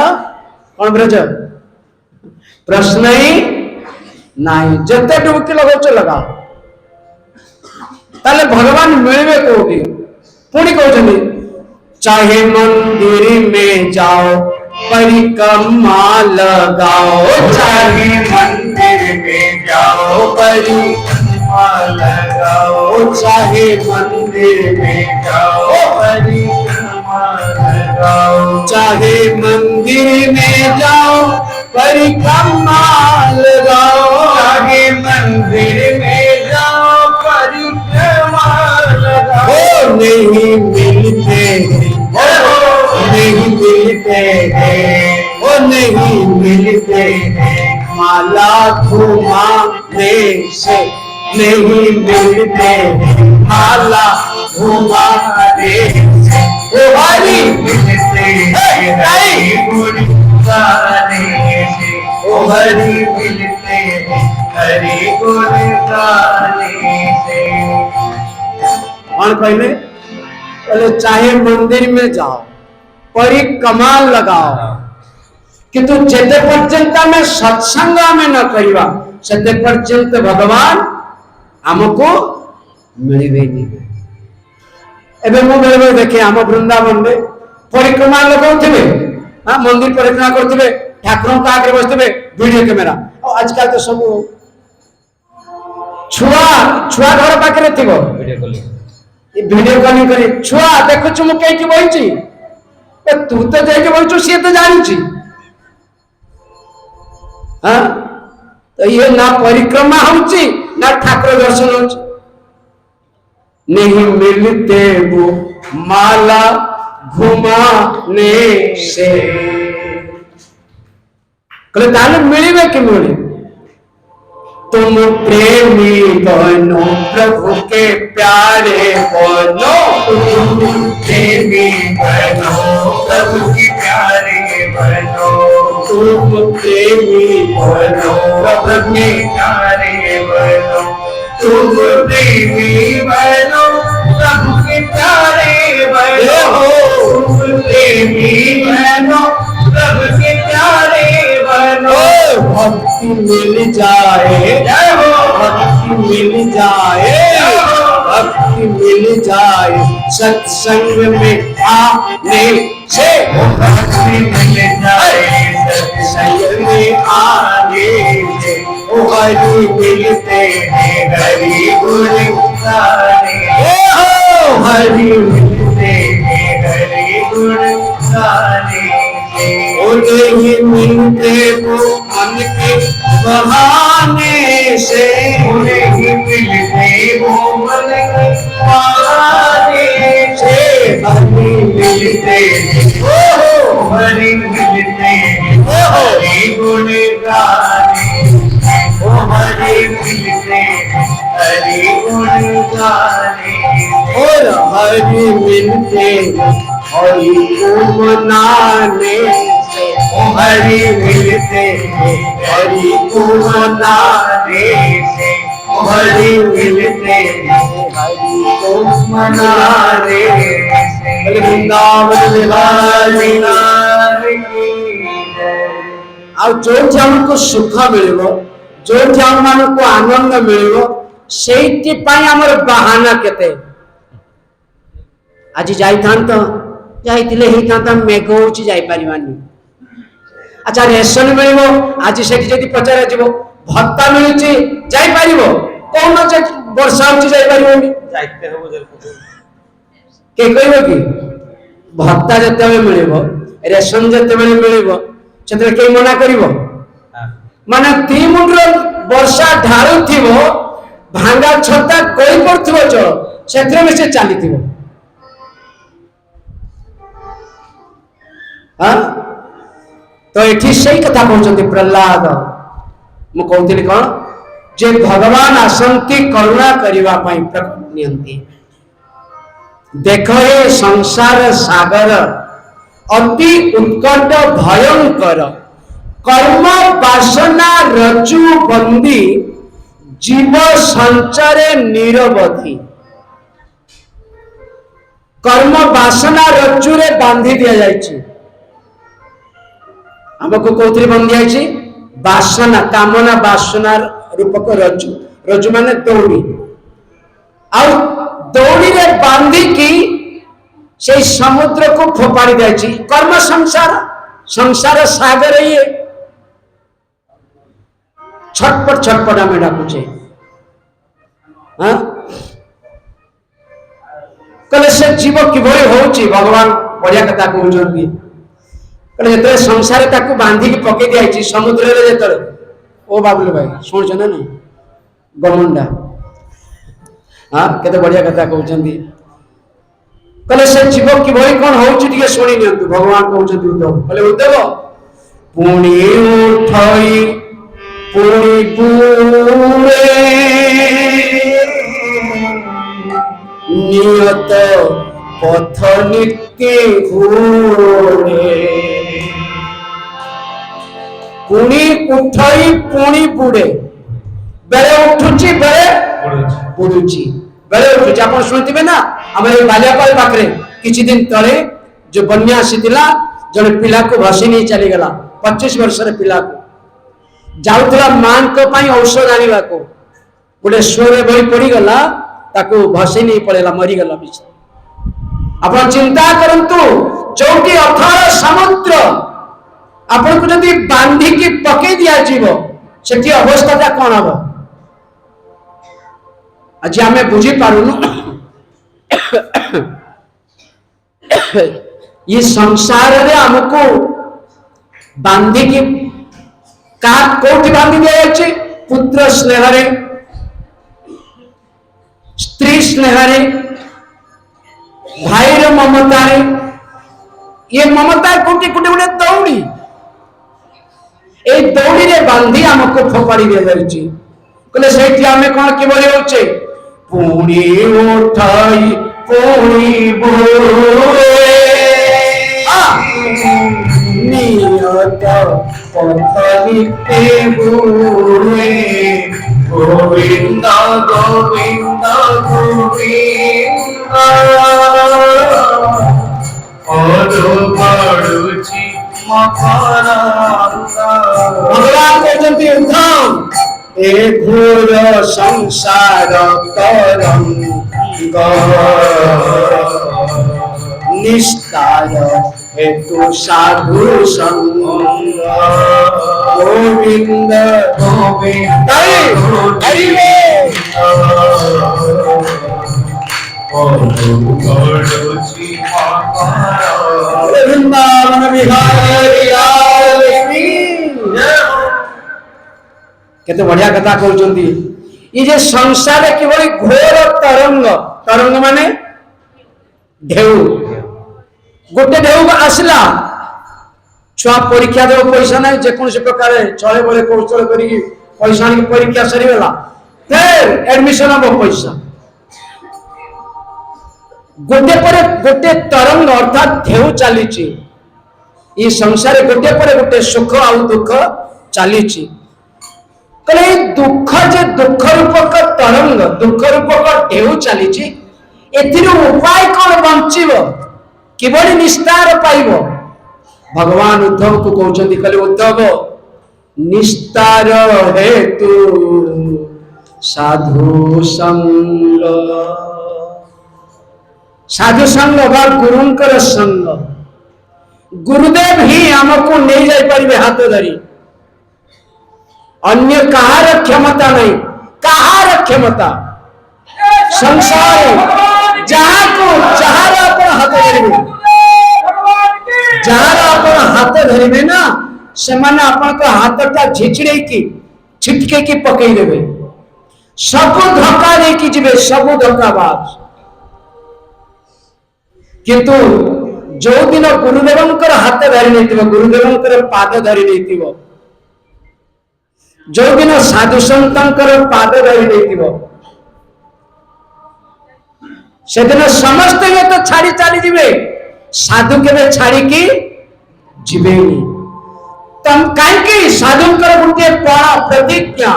कौन ब्रज प्रश्न ही नहीं जते डुबकी लगो लगाओ ताले भगवान मिलवे कोठी पुणी कहते चाहे मंदिर में जाओ परिक्रमा लगाओ चाहे मंदिर में जाओ परिक्रमा लगाओ चाहे मंदिर में जाओ परिक्रमा लगाओ चाहे मंदिर में जाओ परिक्रमा लगाओ चाहे मंदिर में जाओ परिक्रमा लगाओ नहीं मिलते नहीं मिलते हैं वो नहीं मिलते हैं माला घुमाने से नहीं मिलते हैं माला घुमाने से वो हरि मिलते हैं हरि गुण गाने से वो हरि मिलते हैं हरि गुण गाने से और पहले चाहे मंदिर में जाओ परिक्रमा लगाओ किंतु जेते पर्यंत आमे सत्संग आमे न करिवा सेते पर्यंत भगवान हमको मिलबे नहीं। एबे मु बेले बेले देखे आम वृंदावन में परिक्रमा लोग थे, हाँ मंदिर परिक्रमा करते ठाकुर का आगे बसते वीडियो कैमेरा। और आजकल तो सब छुआ छुआ घर पाखे थी वीडियो कॉलिंग कर छुआ देखु मु कहीं बही तू तो जाके बही सी तो जानी। हाँ तो ये ना परिक्रमा होची ना ठाकुर दर्शन होची। नहीं मिलते वो माला घुमाने से कहले ताले मिलिबे कि मिली। तुम प्रेमी बनो प्रभु के प्यारे बनो, तुम प्रेमी बनो प्रभु के प्यारे बनो, तुम प्रेमी बनो प्रभु के प्यारे बनो, तुम प्रेमी बनो प्रभु के प्यारे बनो, तुम प्रेमी बनो प्रभु के प्यारे बनो। भक्ति मिल जाए, जय हो भक्ति मिल जाए, भक्ति मिल जाए सत्संग में आने से, भक्ति मिल जाए सत्संग में आने से, ओ हरि मिलते हैं हरि गुण गाने, हरि मिलते हैं हरि गुण गाने से। ओ नहीं मिलते वो मन के बहाने से, नहीं मिलते वो मन के बहाने से, हरि मिलते हरि मिलते हरि गुण गाने, ओ हरि मिलते हरि गुण गाने, और हरि मिलते हरि को मनाने से, ओ हरि मिलते हरि को मनाने से, ओ हरि मिलते हरि को मनाने से। वृंदावन बिहारी ଆଉ ଯୋଉଠି ଆମକୁ ସୁଖ ମିଳିବ, ଯୋଉଠି ଆମ ମାନଙ୍କୁ ଆନନ୍ଦ ମିଳିବ, ସେଇଥିପାଇଁ ଆମର ବାହାନା କେତେ। ଆଜି ଯାଇଥାନ୍ତ ଯାଇଥିଲେ ହେଇଥାନ୍ତା, ମେଘ ହଉଛି ଯାଇପାରିବାନି। ଆଚ୍ଛା ରେସନ ମିଳିବ, ଆଜି ସେଠି ଯଦି ପଚରାଯିବ ଭତ୍ତା ମିଳୁଛି ଯାଇପାରିବ, କହୁନ ଯେ ବର୍ଷା ହଉଛି ଯାଇପାରିବନି। কে কইব কি ভত্তা যেତେବେଳେ ମିଳିବ, ରେସନ ଯେତେବେଳେ ମିଳିବ, ସେତେବେଳେ କେହି ମନା କରିବ? ମାନେ ଦି ମୁଣ୍ଡର ବର୍ଷା ଢାଳୁଥିବ, ଭାଙ୍ଗା ଛତା ଗଳି ପଡୁଥିବ ଜଳ, ସେଥିରେ ବି ସେ ଚାଲିଥିବ। ତ ଏଠି ସେଇ କଥା କହୁଛନ୍ତି ପ୍ରହ୍ଲାଦ। ମୁଁ କହୁଥିଲି କଣ ଯେ ଭଗବାନ ଆସନ୍ତି କରୁଣା କରିବା ପାଇଁ, ପ୍ରକଟ ନିଅନ୍ତି। देख हे संसार सागर अति उत्कट भयंकर, कर्म वासना रज्जु बंदी, जीव संचारे निरवधि। कर्म वासना रज्जु रे बांधी दिया जायछि। हमको कोथि बांधी जायछि? वासना, कामना वासना रूपक रज्जु। रज्जु माने दौड़ी, आउ दौड़ी रे बांधी की से समुद्र को फोपाड़ी दिया। कर्म संसार, संसार सागर ये छटपट छटपट आम डाकुचे। हाँ कहले से जीव किभଳି होउची, भगवान बढ़िया कथा कहउछन्ती। कहले जेतरे संसार ताकू बांधी की पके दियाची समुद्र रे, जेतरे ओ बाबुल भाई सुनछ ना नहीं गमंडा। हाँ केते बढ़िया कथा कहउछन्ती। कहले से जीव किभଳି कोन होउची टिके सुनि नियंतु। भगवान कहउछन्ती उद्धव, कहले उद्धव पुणी उठई पुणी पुरे नियत पथ नित्य घूरे। पुणी उठई पुणी बुड़े, बेले उठुची बेले बुड़ुची, बेले उठुची। आप शुणुथिबे ना आम बालियापाल पाखे किछि दिन तले जो बन्या आसीथिला, जने पिला को भसी नहीं चली गला, 25 वर्षर पिला को जाउथला मान को पई औषध आनिबा को गोटे सोरे बही पड़ी गला ताको भसई नहीं पड़ेला मरी गला बिच अपन चिंता करंतु चौकी अथार समुद्र अपन को जदी बांधी की पके दिया जीवो सेठी अवस्था कौन हबो आज आमे बुझी पारुनु ये संसार रे हमको बांधी की का कोठी बांधी दिया जाए पुत्र स्नेह रे स्त्री स्नेह रे भाई रे ममता रे ये ममता कोटी कोटी गोटे दौड़ी ए दौड़ी रे बांधी हमको फोपाड़ी दिया जाए कहले सेठी आमे कोन किबोली होचे पुणी उठाई पुणी बोए नियत पथलिते बुए गोविंद गोविंद गोविंद ओदो पडुची मकरंगा भगवान कहते उद्धव ए घोर संसार तरंग निस्तार हेतु साधु संग गोविंद गोविंद वृंदावन बिहारी केते बढ़िया कथा कहउचंती ये जे संसार किबोली घोर तरंग तरंग माने ढेउ गोटे ढेउ आसला छुआ परीक्षा देव पैसा नहीं जेकोन से प्रकार चले बोले कौशल करी पैसा नहीं परीक्षा सरी गला फिर एडमिशन हो पैसा गोटे पर गोटे तरंग अर्थात ढेउ चलीची ये संसार गोटे पर गोटे सुख आ दुख चलीची कले दुख जे दुख रूपक तरंग दुख रूपक ढेउ चलीची एथिरो उपाय कोन बंचिबो किबोली निस्तार पाइबो भगवान उद्धव को कहउचंती कले उद्धव निस्तार हेतु साधु संग बा गुरुंकर संग गुरुदेव ही हमको नहीं जाई परिबे हाथ धरी अन्य कहार क्षमता नहीं कहार क्षमता संसार जहाँ को जहाँ अपन हाथ धरिबे जहाँ अपन हाथ धरिबे ना सेमाने अपन को हाथटा झिचड़े की छिटके की पकई देबे सब धक्का दे की जिबे सब धक्काबाज किंतु जो दिन गुरुदेवंकर हाथ धरी नहीं गुरुदेवंकर पाद धरी नहीं जो दिन साधु संतर पाद धरी नहीं से दिन समस्त ये तो छाड़ी चली जीवे साधु के छाड़ी की जीवे तम कहीं साधुंकर गोटे पणा प्रतिज्ञा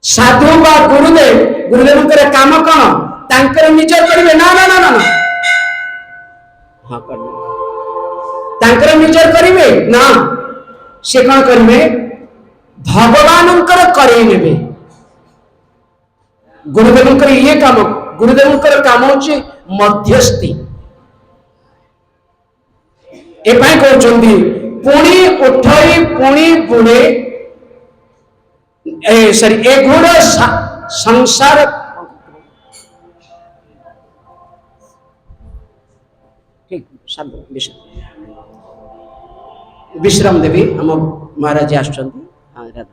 साधु बा गुरुदेव गुरुदेवंकर काम कौन तांकर निजर करिवे ना ना ना ना हाँ कर निजर करिवे ना से कौन करिवे भगवानंकर करे नेबे गुरुदेवंकर ये काम गुरुदेवंकर काम होचे मध्यस्थी ए पाई कहउचंदी पुणी उठई पुणी बुणे ए सॉरी ए घोर संसार ठीक शांत विश्राम देवी हम महाराज आछंती हां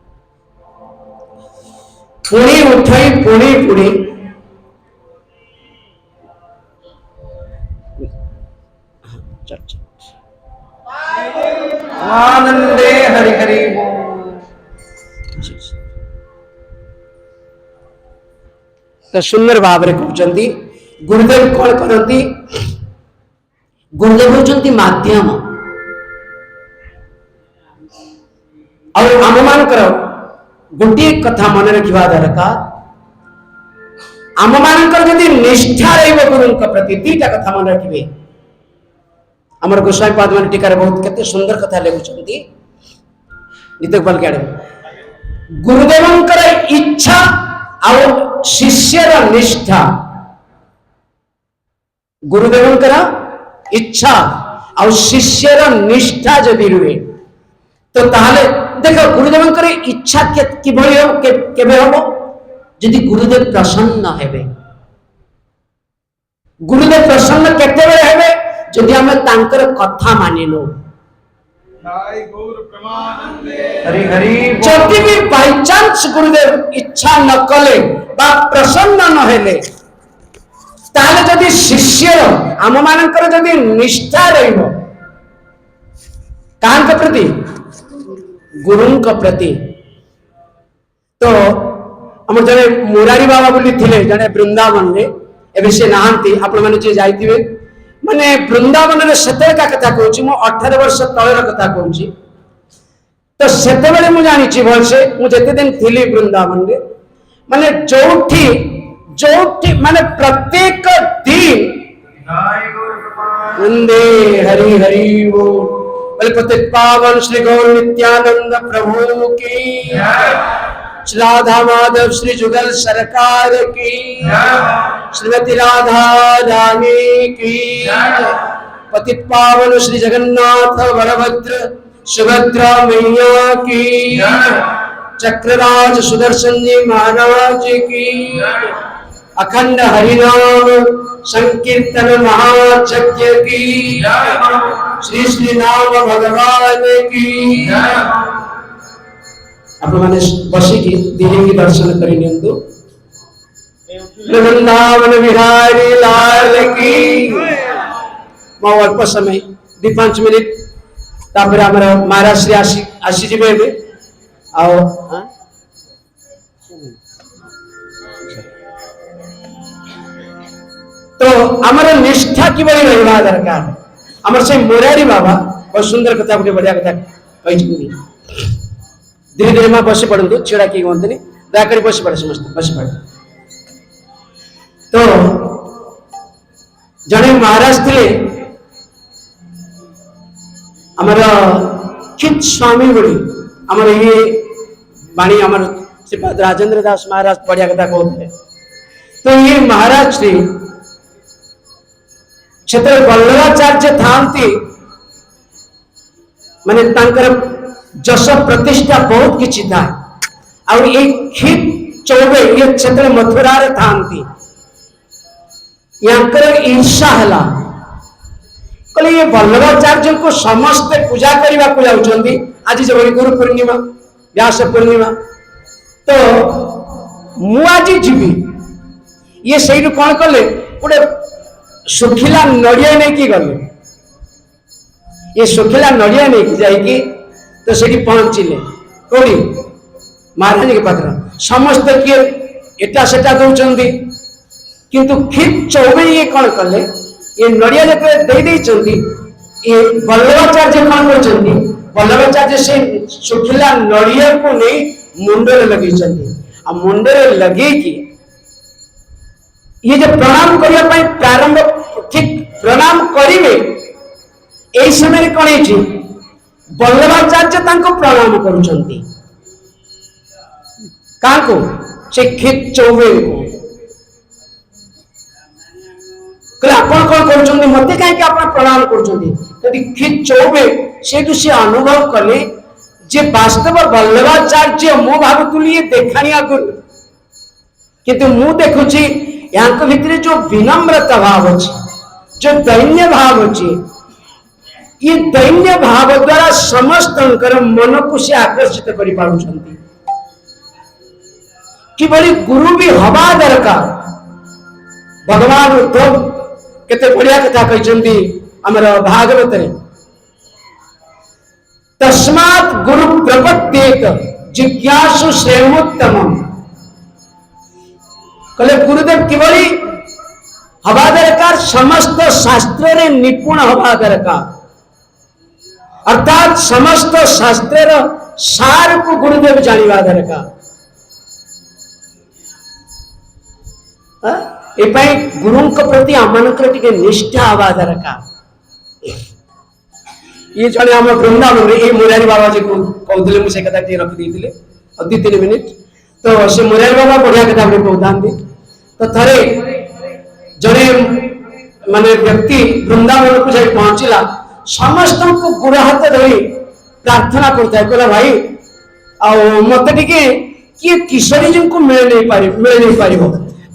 पुणी उठई पुणी पुणी चर्चा आनंदे हरि हरि तो सुंदर भाव रे कहउचंती गुरुदेव कौन करती गुरुदेव होचंती माध्यम और आम मानकर गोटे कथा मन रखा दरकार आम मानकर यदि निष्ठा रहिबो गुरुंक प्रति दीटा कथा मन रखिबे ଆମର ଗୋସ୍ୱାମୀ ପାଦ ମାନେ ଟିକାରେ ବହୁତ କେତେ ସୁନ୍ଦର କଥା ଲେଖୁଛନ୍ତି। ନିତ୍ୟଗୋପାଳ କେଆଡେ ଗୁରୁଦେବଙ୍କର ଇଚ୍ଛା ଆଉ ଶିଷ୍ୟର ନିଷ୍ଠା, ଗୁରୁଦେବଙ୍କର ଇଚ୍ଛା ଆଉ ଶିଷ୍ୟର ନିଷ୍ଠା ଯଦି ରୁହେ ତ ତାହେଲେ ଦେଖ ଗୁରୁଦେବଙ୍କର ଇଚ୍ଛା କିଭଳି କେବେ ହବ ଯଦି ଗୁରୁଦେବ ପ୍ରସନ୍ନ ହେବେ। ଗୁରୁଦେବ ପ୍ରସନ୍ନ କେତେବେଳେ ହେବେ ଯଦି ଆମେ ତାଙ୍କର କଥା ମାନିଲୁ। हरि हरि ଯଦି ବି ବାଇଚାନ୍ସ ଗୁରୁଦେବ ଇଚ୍ଛା ନ କଲେ ବା ପ୍ରସନ୍ନ ନ ହେଲେ ତାହେଲେ ଯଦି ଶିଷ୍ୟର ଆମ ମାନଙ୍କର ଯଦି ନିଷ୍ଠା ରହିବ କାହାଙ୍କ ପ୍ରତି, ଗୁରୁଙ୍କ ପ୍ରତି। ତ ଆମର ଜଣେ ମୁରାରୀ ବାବା ବୋଲି ଥିଲେ ଜଣେ ବୃନ୍ଦାବନରେ, ଏବେ ସେ ନାହାନ୍ତି, ଆପଣ ମାନେ ଯିଏ ଯାଇଥିବେ, ମାନେ ବୃନ୍ଦାବନରେ ସେତେବେଳକା କଥା କହୁଛି, ମୁଁ 18 ବର୍ଷ ତଳର କଥା କହୁଛି। ତ ସେତେବେଳେ ମୁଁ ଜାଣିଛି ଭଲସେ, ମୁଁ ଯେତେ ଦିନ ଥିଲି ବୃନ୍ଦାବନରେ, ମାନେ ଯୋଉଠି ଯୋଉଠି ମାନେ ପ୍ରତ୍ୟେକ ଦିନ वंदे हरि हरि बोल बोले प्रत्येक पावन श्री गौर नित्यानंद प्रभु की, राधा माधव श्री जुगल सरकार की, श्रीमती राधा रानी की, पतित पावन श्री जगन्नाथ बलभद्र सुभद्रा मैया की, चक्रराज सुदर्शन जी महाराज की, अखंड हरिनाम संकीर्तन महायज्ञ की, श्री श्री नाम भगवान की। आप मैंने बसी की दिल्ली की दर्शन करी नियंतु। वृंदावन बिहारी लाल की। मैं अल्प समय 2-5 मिनिट तापर हमर महाराज श्री आशी जी में आओ। तो आमर निष्ठा कि रहा दरकार। आमर से मुरारी बाबा बहुत सुंदर कथा गोटे बढ़िया कथा कही। धीरे धीरे माँ बस पड़ू, छिड़ा किए कहते दयाकोरी बस पड़े, समस्त बस पड़े। तो जड़े महाराज थे आमर खित स्वामी बोली आमर ये बाणी आमर श्रीपाद राजेंद्र दास महाराज बढ़िया कथा कहते। तो ये महाराज श्री क्षेत्र वल्लभाचार्य थांती माने तांकर जश प्रतिष्ठा बहुत किछि था। और ये खित चौबे ये क्षेत्र मथुरा रे थांती यांकर ईर्षा हला कहले ये वल्लभाचार्य को समस्त पूजा करबा को जाउछंदी। आज जब गुरु पूर्णिमा व्यास पूर्णिमा तो मु आज जीवी ये सही कौन कले गोटे सुखिला नड़िया नहीं कि गले। ये सुखिला नड़िया नहीं कि जाइए तो सेठी पहुंचले कोड़ी महाराज के पात्र समस्त किए एटा सेटा दौरान किंतु खित चौबे ये कौन कले ये नड़िया जो दे ये वल्लभाचार्य कौन कर वल्लभाचार्य से सुखिला नड़िया को नहीं मुंडे लगे मुंडे लगे कि ये जो प्रणाम करने प्रारंभ ठीक प्रणाम करेंगे यही समय कौन है वल्लभाचार्य प्रणाम करुँचे क्या से खित चौबे को आपण कौन कर मत कहीं प्रणाम कर खित चौबे से अनुभव कले जे वास्तव वल्लभाचार्य मु भावुली ये देखाणिया गुरु किंतु मु देखुची यहाँ भितर जो विनम्रता भाव अच्छे जो दैन्य भाव अच्छे ये दैन्य भाव द्वारा समस्त मन को से आकर्षित कर गुरु भी हवा दरकार। भगवान उद्धव केते बढ़िया कथा कहते आमर भागवत तस्मात् गुरु प्रपद्येत जिज्ञासु श्रेयोत्तम कहले गुरुदेव किभली हवा दरकार समस्त शास्त्र रे निपुण हवा दरकार अर्थात समस्त शास्त्र सार को गुरुदेव जानिबा दरकार। गुरु प्रति आम निष्ठा हवा दरकार। ये जड़े आम वृंदावन ये मुरारी बाबा जी को कहते मुझे कथा टे रखी 2-3 मिनिट तो से मुरारी बाबा बढ़िया कथा कहते तो थरे जड़े माने व्यक्ति वृंदावन को जाई पहुंचला समस्त को गुड़ हाथ धरी प्रार्थना करता है कहला भाई आ मत टिके किए किशोरी जी को मिल नहीं पार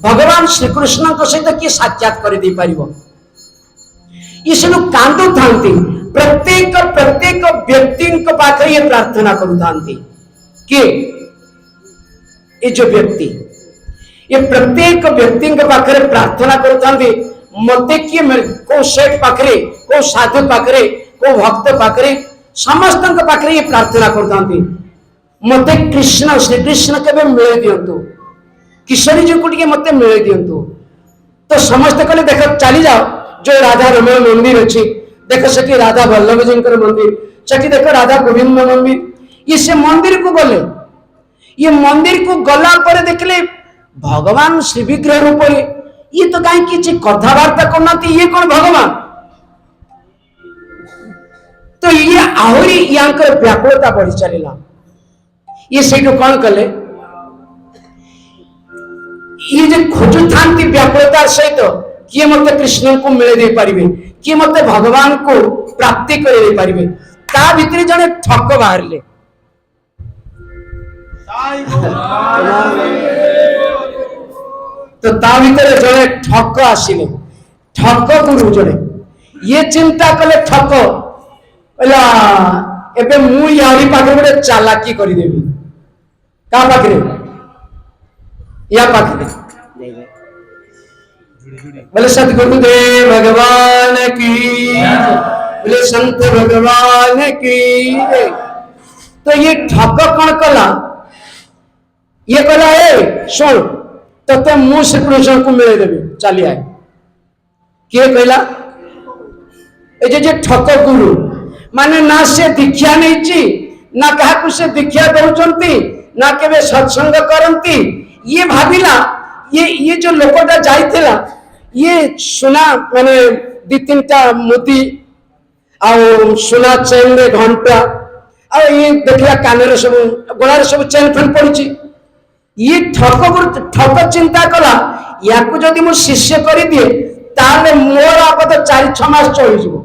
भगवान श्रीकृष्ण सहित किए साक्षात कर दे पार ये सब कांदु था प्रत्येक प्रत्येक व्यक्ति पाखे ये प्रार्थना करूता कि ये जो व्यक्ति ये प्रत्येक व्यक्ति पाखे प्रार्थना करूता मत किए को सेठ पाखे को साधु पाखे को भक्त पाखे समस्त पाखे ये प्रार्थना करता मत कृष्ण श्री कृष्ण के मिले दिंतु किशोरी जी को मत मिले दिंतु तो समस्त कहले देख चली जाओ जो राधा रमण मंदिर अच्छी देख से राधा वल्लभ जी मंदिर से देख राधा गोविंद मंदिर ये से मंदिर को गले ये मंदिर को गला पर देखले भगवान श्री विग्रह रूप ये तो कहीं किसी कथबार्ता करना ये कौन भगवान तो ये आहरी यांकर व्याकुलता बढ़ी चलला ये से कौन कले ये जो खोजु था व्याकुलतार सहित किए मत कृष्ण को मिले दे पारिबे किए मत भगवान को प्राप्ति करे दे पारिबे ता भितरे जने ठक बाहरले तो ता भितरे जने ठक आसिले ठक गुरु जने ये चिंता कले ठक एला एबे मु यारी पाखे गोटे चालाकी करि देबी का पाखे या पाखे बोले सतगुरुदेव भगवान की बोले संत भगवान की तो ये ठक कौन कला ये कला है सुन तो मुझ श्री कृष्ण को मिले देवी चली आए किए कहला ये ठक गुरु माने ना से दीक्षा नहीं ना क्या से दीक्षा दौरान ना के सत्संग करती ये भाविला ये जो लोकटा जाइथिला ये सुना माने 2-3टा मोती आ सुना चेन रे घंटा आ ये देखला कानरे सब गोलारे सब चेन फन पड़ची ये ठक चिंता कला या को जदि मु शिष्य करि दिए ताले मोर आपत 4-6 मास चली जिवो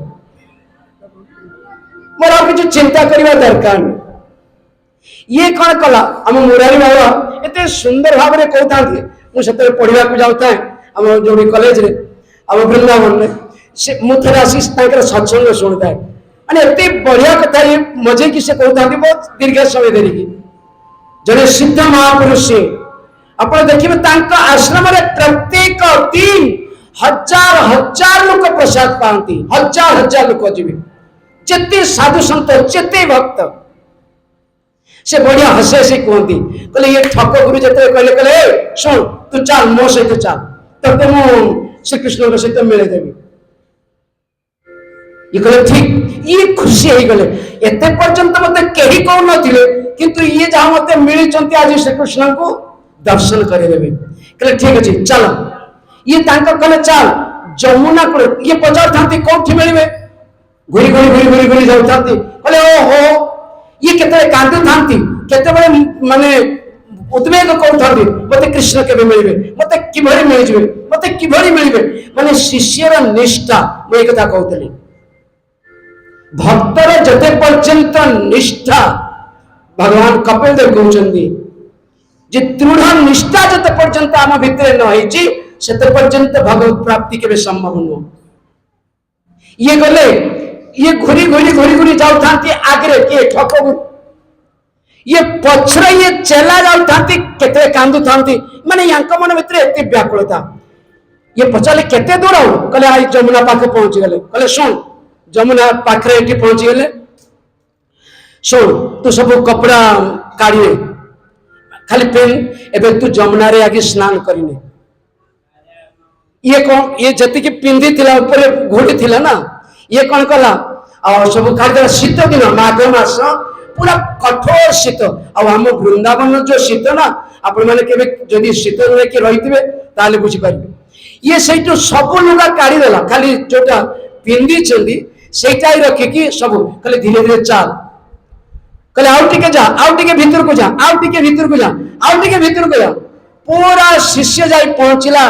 मोर किछ चिंता करबा दरकार नहीं ये कौन कला हम मुरारी बाबा एते सुंदर भाव रे कहता मुझे पढ़ा को जाता है आम जो कॉलेज रे आम वृंदावन में से मुझे आसी सत्संग शुणता है मैंने एत बढ़िया कथा ये मजे की से कहता बहुत दीर्घ समय धरिकी जड़े सिद्ध महापुरुष से आप देखिए आश्रम प्रत्येक 3,000 लोक प्रसाद पाती 1,000 लोक जी जिते साधु संत जिते भक्त से बढ़िया हसे हसी कहती कहले ये ठक गुरु जिते कहले कहले सुन तू चल मो सहित चल तब मु श्रीकृष्ण सहित मिले देवी ये कहले ठीक ये खुशी हो गले एते पर्यंत मते केही कहू नथिले किंतु ये जहां मते मिली चंती आज श्रीकृष्ण को दर्शन करे देबे कहले ठीक अछि चल ये तांका कहले चल जमुना को ये पचार थांती कोठी मिलबे घुरी घुरी घुरी घुरी घुरी जाउ थांती कहले ओहो ये केते कांदु थांती केते बड़े माने उद्वेग करथांती मते कृष्ण केबे मिलबे मते किभरी मिल जबे मते किभरी मिलबे माने शिष्यर निष्ठा मैं एक कथा कहतली भक्तर जते पर्यंत निष्ठा भगवान कपिल देव कहउचंदी जे दृढ़ निष्ठा जते पर्यंत आम भितरे न होईची सेते पर्यंत भगवत प्राप्ति केबे संभव न ये गले ये घुरी घुरी घुरी घुरी जाउ थांती आगरे के ठको ये पछरे ये चला जाउ थांती केते कांदु थांती माने यांक मन भितरे एते व्याकुलता ये पचाले केते दूर आउ कहले आई जमुना पाखे पहुंच गले कहले सुन जमुना पाखरे एठी पहुंच गले सुन तू सब कपड़ा काढी खाली पेन एबे तू जमुना रे आगे स्नान करिने ये कौन ये जति की पिंदी थिला ऊपर घोटी थिला ना ये कौन कला और सब खाली शीत दिन माघ मास पूरा कठोर शीत आम वृंदावन जो शीत ना आपण माने केबे जदि शीत रे के रहितबे ताले बुझी पारिबे ये सहित सब लुगा काढी देला खाली जोटा पिंदी चंदी ସେଇଟାই ରଖିକି ସବୁ କହିଲେ ଧୀରେ ଧୀରେ ଚାଲ, କହିଲେ ଆଉ ଟିକେ ଯା, ଆଉ ଟିକେ ଭିତରକୁ ଯା, ଆଉ ଟିକେ ଭିତରକୁ ଯା, ଆଉ ଟିକେ ଭିତରକୁ ଯା। ପୁରା ଶିଷ୍ୟ ଯାଇ ପହଞ୍ଚିଲା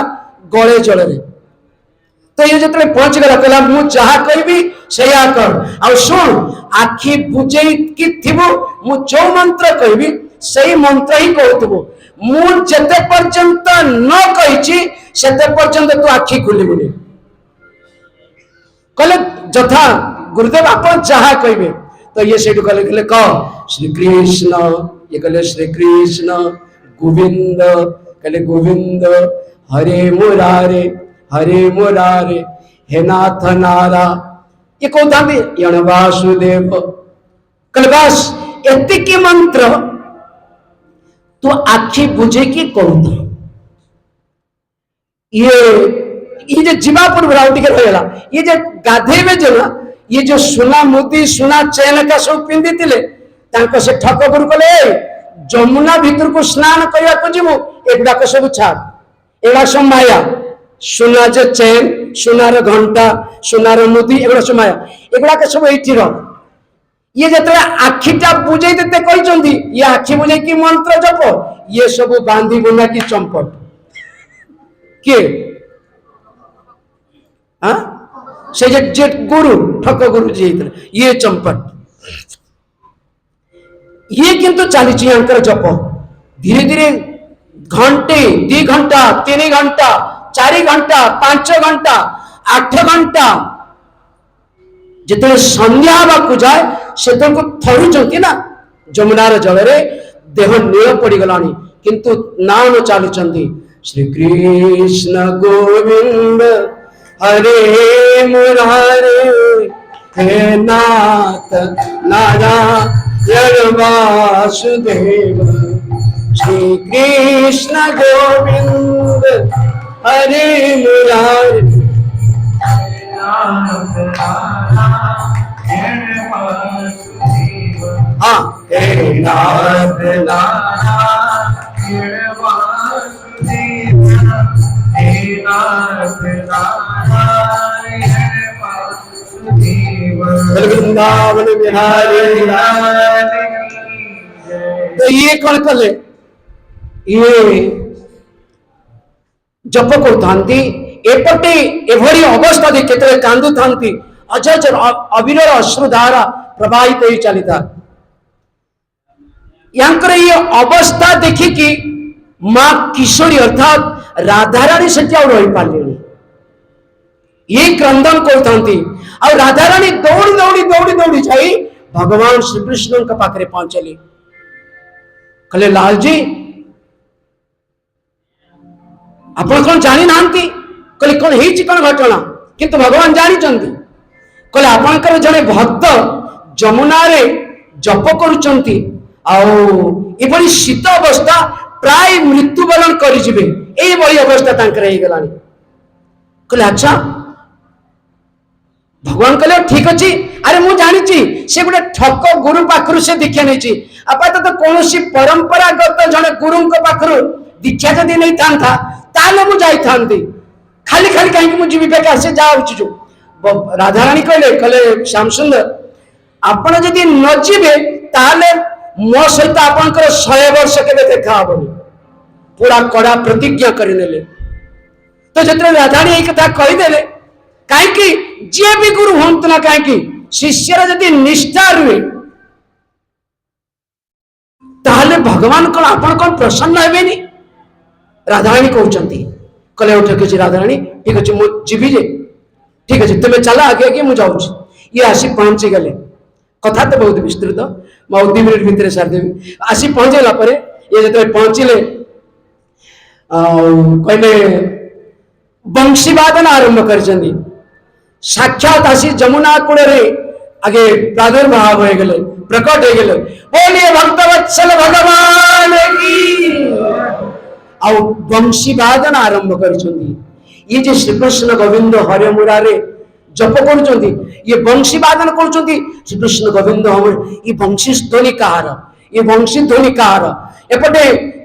ଗଳେ ଜଳରେ। ତ ଇଏ ଯେତେବେଳେ ପହଞ୍ଚିଗଲା କହିଲା ମୁଁ ଯାହା କହିବି ସେଇଆ କର, ଆଉ ଶୁଣ ଆଖି ବୁଝେଇକି ଥିବୁ, ମୁଁ ଯୋଉ ମନ୍ତ୍ର କହିବି ସେଇ ମନ୍ତ୍ର ହିଁ କହୁଥିବୁ, ମୁଁ ଯେତେ ପର୍ଯ୍ୟନ୍ତ ନ କହିଛି ସେତେ ପର୍ଯ୍ୟନ୍ତ ତୁ ଆଖି ଖୋଲିବୁନି। କହିଲେ ଯଥା ଗୁରୁଦେବ ଆପଣ ଯାହା କହିବେ। ତ ଇଏ ସେଇଠୁ କହିଲେ କହ ଶ୍ରୀକୃଷ୍ଣ, ଇଏ କହିଲେ ଶ୍ରୀକୃଷ୍ଣ ଗୋବିନ୍ଦ, କହିଲେ ଗୋବିନ୍ଦ ହରେ ମୁରାରେ ହରେ ମୁରାରେ ହେ ନାଥ ନାରା, ଇଏ କହୁଥାନ୍ତି ୟଣ ବାସୁଦେବ। କହିଲେ ବାସ୍ ଏତିକି ମନ୍ତ୍ର ତୁ ଆଖି ବୁଝେଇକି କହୁଥା। ଇଏ ଯେ ଯିବା ପୂର୍ବରୁ ଆଉ ଟିକେ ରହିଗଲା, ଇଏ ଯେ ଗାଧେଇବେ ଯେ ନା, ଇଏ ଯୋଉ ସୁନା ମୁଦି ସୁନା ଚେନ୍ ଏକା ସବୁ ପିନ୍ଧିଥିଲେ ତାଙ୍କ ସେ ଠକ ଗୁରୁ କହିଲେ ଯମୁନା ଭିତରକୁ ସ୍ନାନ କରିବାକୁ ଯିବୁ ଏଗୁଡାକ ସବୁ ଛାଡ, ଏଗୁଡା ସବୁ ମାୟା। ସୁନା ଯେ ଚେନ୍, ସୁନାର ଘଣ୍ଟା, ସୁନାର ମୁଦି ଏଗୁଡା ସବୁ ମାୟା, ଏଗୁଡାକ ସବୁ ଏଇଠି ରହ। ଇଏ ଯେତେବେଳେ ଆଖିଟା ବୁଝେଇ ଦେତେ କହିଛନ୍ତି, ଇଏ ଆଖି ବୁଝେଇକି ମନ୍ତ୍ର ଜପ, ଇଏ ସବୁ ବାନ୍ଧି ବୁନ୍ଧା କି ଚମ୍ପଟ। କିଏ ସେ ଯେ ଗୁରୁ ଠକ ଗୁରୁ ଯିଏ ହେଇଥିଲେ ଇଏ ଚମ୍ପଟ। ଇଏ କିନ୍ତୁ ଚାଲିଛି ୟାଙ୍କର ଜପ ଧୀରେ ଧୀରେ ଘଣ୍ଟେ 2 ଘଣ୍ଟା 3 ଘଣ୍ଟା 4 ଘଣ୍ଟା 5 ଘଣ୍ଟା 8 ଘଣ୍ଟା। ଯେତେବେଳେ ସନ୍ଧ୍ୟା ହେବାକୁ ଯାଏ ସେତେବେଳକୁ ଥରୁଛନ୍ତି ନା ଯମୁନାର ଜଳରେ, ଦେହ ନୀଳ ପଡିଗଲାଣି କିନ୍ତୁ ନାମ ଚାଲୁଛନ୍ତି ଶ୍ରୀକୃଷ୍ଣ ଗୋବିନ୍ଦ ହରେ ମୁରାରେ ହେ ନାଥ ନାରାୟଣ ବାସୁଦେବ, ଶ୍ରୀକୃଷ୍ଣ ଗୋବିନ୍ଦ हरे मुरारे हाँ हे नाथ वृंदावन बिहारी। तो ये कौन कले ये जप करते एपटे एभली अवस्था केतरे कांदु थांती अजज अविरल अश्रुधारा प्रवाहित हो चली था। यांकर ये अवस्था देखिकी माँ किशोरी अर्थात राधाराणी से रही पारे ये क्रंदन करते और राधाराणी दौड़ी दौड़ी दौड़ी दौड़ी जाई भगवान श्रीकृष्ण के पाखे पहुंचली। कहले लाल जी आप कौन जानी ना कहले कौन है कौन घटना किंतु भगवान जानी कहले आपंकर जड़े भक्त जमुना रे जप करुचंती एभली शीत अवस्था प्राय मृत्युवरण करें अवस्था गलानी। कहले अच्छा भगवान कहले ठीक अच्छे अरे मु जानी से गोटे ठक गुरु पाखु से दीक्षा नहीं आपातत कौन परंपरागत जड़े गुरु पाखु दीक्षा जदि नहीं था ताले मु जाई थांती खाली खाली कहीं मुझे बेकार से जाऊँ जो राधाराणी कहले कहले श्याम सुंदर आपण जदि न जीवे ताले मो सहित आपनकर 100 वर्ष के देखा हेनी पूरा कड़ा प्रतिज्ञा करनेले। तो जितने राधाराणी एक कथा कहीदेले कहीं जी भी गुरु हूँ ना कहीं शिष्यर जदि निष्ठा रुए ताले भगवान कौन आपन कौन प्रसन्न हेबेनी। राधाराणी कहते कहले ठीक अच्छे राधाराणी ठीक अच्छे मुझे जीवी जे ठीक अच्छे तुम्हें चला आगे आगे मुझे जाऊँ। ये आसी पहुंची गले कथा तो बहुत विस्तृत मैं 2 मिनिट भितर सारिदेवी। आसी पहुंचला ये जो पहुंचले कहले बंशी वादन आरंभ कर साक्षात आसी जमुना कूल आगे प्रादुर्भाव हो गले प्रकट हो गले बोलिए भक्तवत्सल भगवान की आउ बंशी वादन आरंभ कर ये जे श्रीकृष्ण गोविंद हरे मुरारे जप कर ये बंशी वादन कर श्रीकृष्ण गोविंद ये बंशी ध्वनि कहार ये बंशी ध्वनि कहार एपटे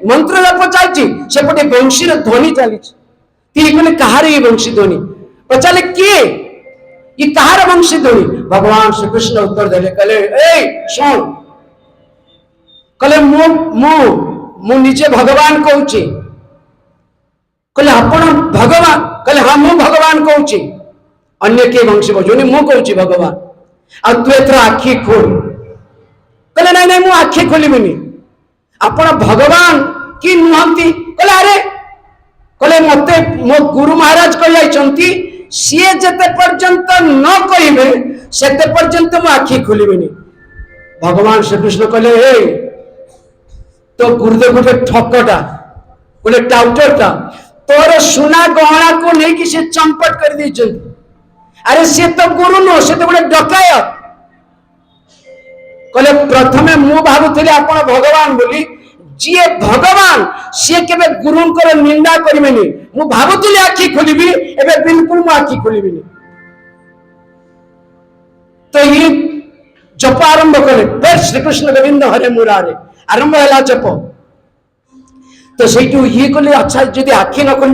मंत्र जप चलती सेपटे बंशी ध्वनि चली कहार ये बंशी ध्वनि पचारे किए ये कहार बंशी ध्वनि भगवान श्री कृष्ण उत्तर देले कहले ए सुन कहले मु निजे भगवान कहूची कहले आपण भगवान कहले हाँ मु भगवान कहूची अन्य के वंश बजोनी मु कहूची भगवान आ तू एथर आखि खोल कहले नहीं नहीं मु आखि खोलिबिनी आपण भगवान की नुहंती कहले अरे कहले मते मो गुरु महाराज कह जाइछंती सीए जते पर्यंत न कहिबे सेते पर्यंत मु आखि खोलिबिनी भगवान श्री कृष्ण कहले ए तो गुरुदेव गोटे ठकटा गोटे टाउटरटा तोर सुना गहना को नहीं कि से चंपट कर दी अरे से तो गुरु नो से तो गोटे डकायत कहले प्रथमे मु भाबुथिले आपण भगवान बोली जी भगवान सी केबे गुरुंकर निंदा करिबेनी मु भाबुथिले आखि खोलिबी एबे बिल्कुल मु आखि खोलिबिनी तो ये जप आरंभ कले फिर श्री कृष्ण गोविंद हरे मुरारे आरंभ है जप तो सहीठू ये कहले अच्छा जदि आखि न खोल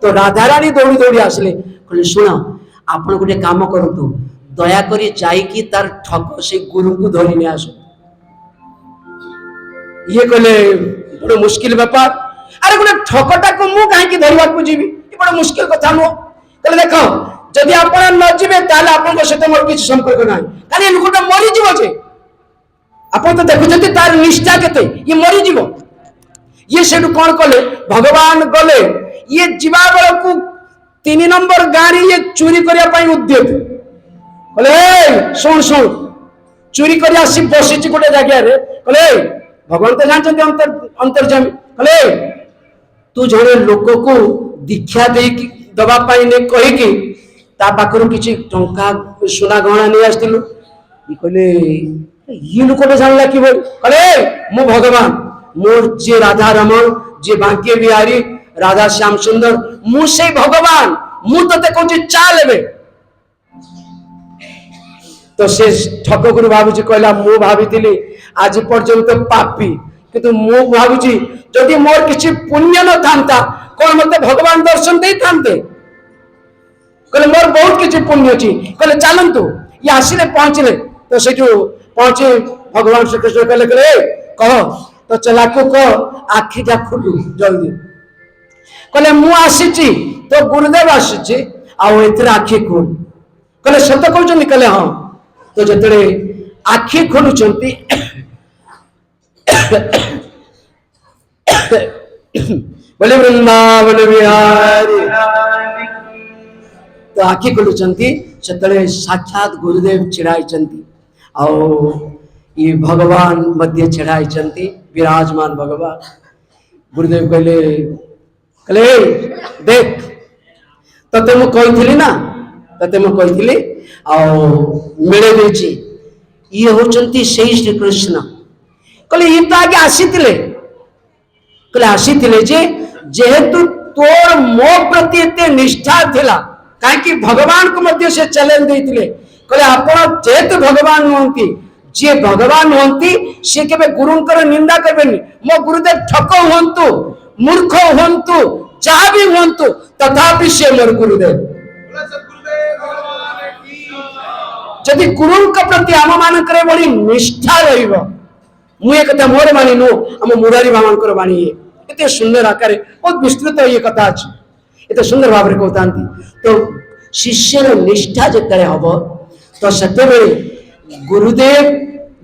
तो राधाराणी दौड़ी दौड़ी आसले कहले शुण आपण गोटे काम करतु दया करी जाइकी तार ठक से गुरु को धरी ने आसो ये कहले बड़े मुश्किल व्यापार अरे गोटे ठकटा को मु काहे की धरवा को जीवी ये बड़ा मुश्किल कथा नो कहले देखो जदि आपण न जीवे ताले आपण सहित मोर किछ संपर्क नाही काली लोकटा मरि जीवो जे आपण तो देखुछथि तार निष्ठा केते ये मरि जीवो ये सेठू कौन कले भगवान गले ये जीवा बेल को 3 नंबर गाड़ी ये चोरी करिया पई उद्यत कले सुन सुन चोरी करिया आसी बसिची गोटे जगह रे कले भगवान तो जानचंती अंतर्जामी कले तू जणे लोक को दीक्षा दे दबा पई ने कहि कि ता पाखरु किछि टंका सोना गहना नै आस्तिलु ई कले ये लोकटा जानला कि बोल कले मु भगवान मोर जे राधा रमण जे बांके बिहारी राधा श्याम सुंदर मु से भगवान मु तते कहूँ चा लेबे तो से ठक गुरु बाबूजी कहला मु भाबिथिली आज पर्यंत पापी किंतु मु भाबुजी जदि मोर किछि पुण्य न थांता कोन मते भगवान दर्शन दे थांते कहले मोर बहुत किछि पुण्य अछि कहले चलंतु ये आसिले पहुंचले तो सेठू पहुंचे भगवान श्री कृष्ण कहले कह तो चला को आखि जा खुलू जल्दी कहले मु आसीची तो गुरुदेव आसीची आउ एथरे आखि खोल कहले सत कहउछन कहले हां तो जतरे आखि खोलुचंती बोले वृंदावन बिहारी तो आखि खोलुचंती सेतरे साक्षात गुरुदेव छिड़ाइचंती आउ ये भगवान मध्य छिड़ाइचंती विराजमान भगवान गुरुदेव कहले देख तते मु कहिथिली ना तते मु कहिथिली आ मिले देछि ये होचंती सेही श्री कृष्ण कहले ये तो आगे आसीतिले कहले आसीतिले जे जेहेतु तोर मो प्रति एते निष्ठा थिला काहे कि भगवान को मध्य से चैलेंज देथिले कहले आपण जेहेतु भगवान होंती जे भगवान होंती से केबे गुरुंकर निंदा करबेनी मो गुरुदेव ठक होंतु मूर्ख होंतु जहाँ भी होंतु तथापि से मोर गुरुदेव जदि गुरु प्रति आम मान बड़ी निष्ठा रहिब मु ये कथा मोर बाणी नु आम मुरारी बाबा बाणी एते सुंदर आकार बहुत विस्तृत ये कथा अछि एते सुंदर भाव रे कहतांती तो शिष्यर निष्ठा जतरे हबो तो सते गुरुदेव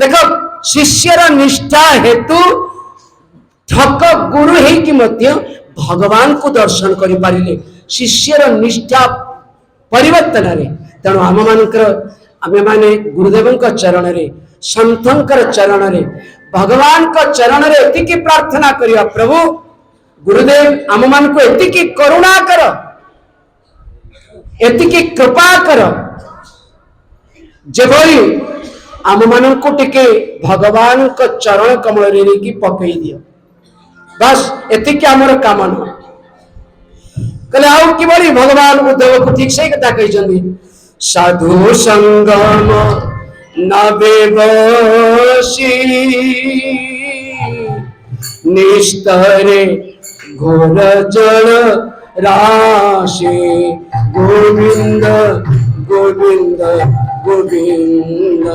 देखो शिष्यर निष्ठा हेतु ठक गुरु है कि मध्य भगवान को दर्शन करि पारिले शिष्यर निष्ठा परिवर्तन रे तेणु आम मानकर आमे माने गुरुदेव चरण रे संतंकर चरण रे भगवान का चरण रे एतिकी प्रार्थना करिया प्रभु गुरुदेव आम मान को एतिकी करुणा कर एतिकी कृपा कर जेभली आम मान को टिके भगवान का चरण कमल रे की पकई दियो बस एतिकी आमर कामना कहले आउ कि बड़ी भगवान उद्धव को ठीक से कथा कहिसंदी साधु संगम नबे बसी निस्तरे घोर जल राशि गोविंद गोविंद गोविंद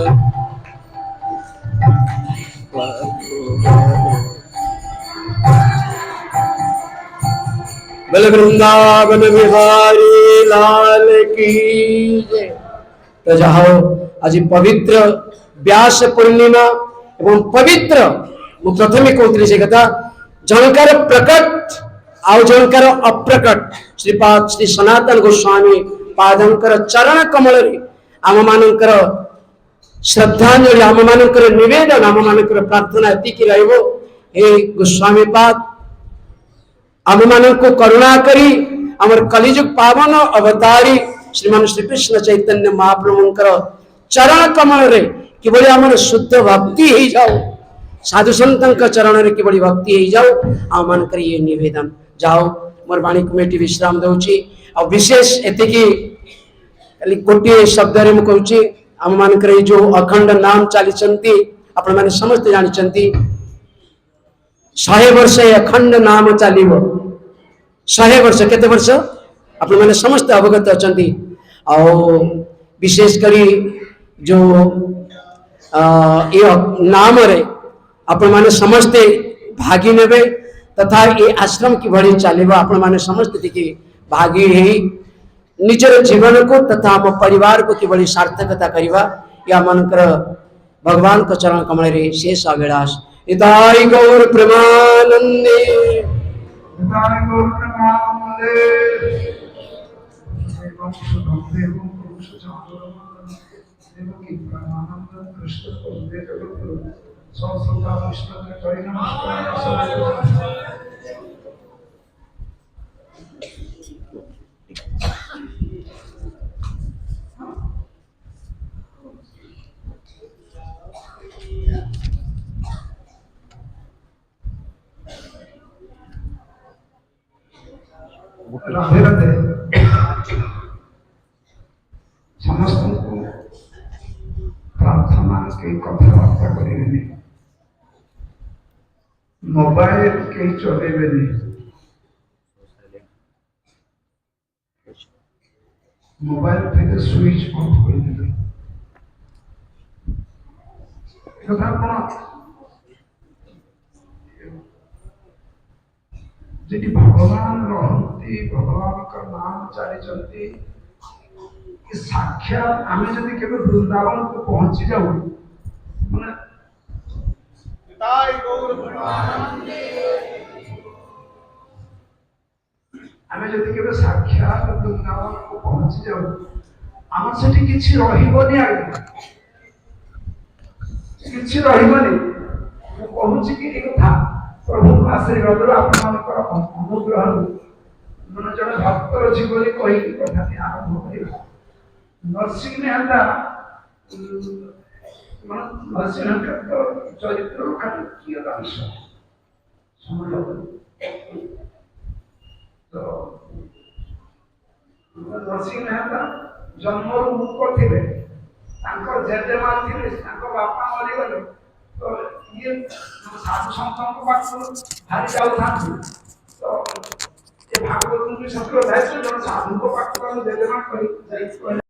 बल वृंदावन बिहारी लाल की जय। तो जाओ आज पवित्र व्यास पूर्णिमा एवं पवित्र मु प्रथमे कहते से कथा जनकर प्रकट आउ जनकर अप्रकट श्रीपाद श्री सनातन गोस्वामी पादंकर चरण कमल आम मानकर श्रद्धांजलि आम मानकर निवेदन आम मानकर प्रार्थना एतिकी रहिबो हे गोस्वामी पाद आम मानक करुणा करी आमर कलिजुग पावन अवतारी श्रीमान श्री कृष्ण चैतन्य महाप्रभुंकर चरण कमल रे किभଳି आमर शुद्ध भक्ति हो जाओ साधु संतन चरण रे किभଳି भक्ति हो जाओ आम मानकर ये निवेदन जाओ मोर वाणी कमेटी विश्राम दउची आ विशेष एतिकी खाली कोटी शब्द रे मु कहूची आम मानकर जो अखंड नाम चाली चंती आपण माने समस्त जानि चंती 100 वर्ष अखंड नाम चलिबो 100 वर्ष केते वर्ष आपण माने समस्त अवगत अछंती आ विशेष करी जो ये नाम रे आपण माने समस्त भागी नेबे तथा ये आश्रम की भड़ी चलिबो आपण माने समस्त दिकी भागी ही निजर जीवन को तथा हम परिवार को किभଳି सार्थकता करिवा या मनकर भगवान को चरण कमल रे शेष अभिलाष इताई गौर प्रेमानंदे इताई गौर प्रेमानंदे एवं सुधम देवं पुरुष चांद्रमंडल देवं की प्रेमानंद कृष्ण को देवगुरु संसदा विष्णु के करी नमस्कार राधे राधे समस्त को प्रार्थना के कथबार्ता करेंगे मोबाइल के चलेबे मोबाइल फिर स्विच ऑफ कर देबे कथा कोन जी भगवान रहती भगवान का नाम चाली चलती साक्षात आम जदि केवे वृंदावन को पहुंची जाऊ माने आम जदि केवे साक्षात वृंदावन को पहुंची जाऊ आम सेठी किछि रहिबोनी आगे किछि रहिबोनी पहुंची कि एक था प्रभु आशीर्वाद आपनकर अनुग्रह मन जड़े भक्तर जीवन कही कथा आरंभ कर नरसिंह मेहता नरसिंह चरित्र खाली किए अंश समय तो नरसिंह मेहता जन्म मूक थे जेजेमा थे बापा मरीगले तो ये साधु संतों को बात भारी जाऊ था तो ये भागवत में सत्र दायित्व जन साधु को बात जेजेमा कही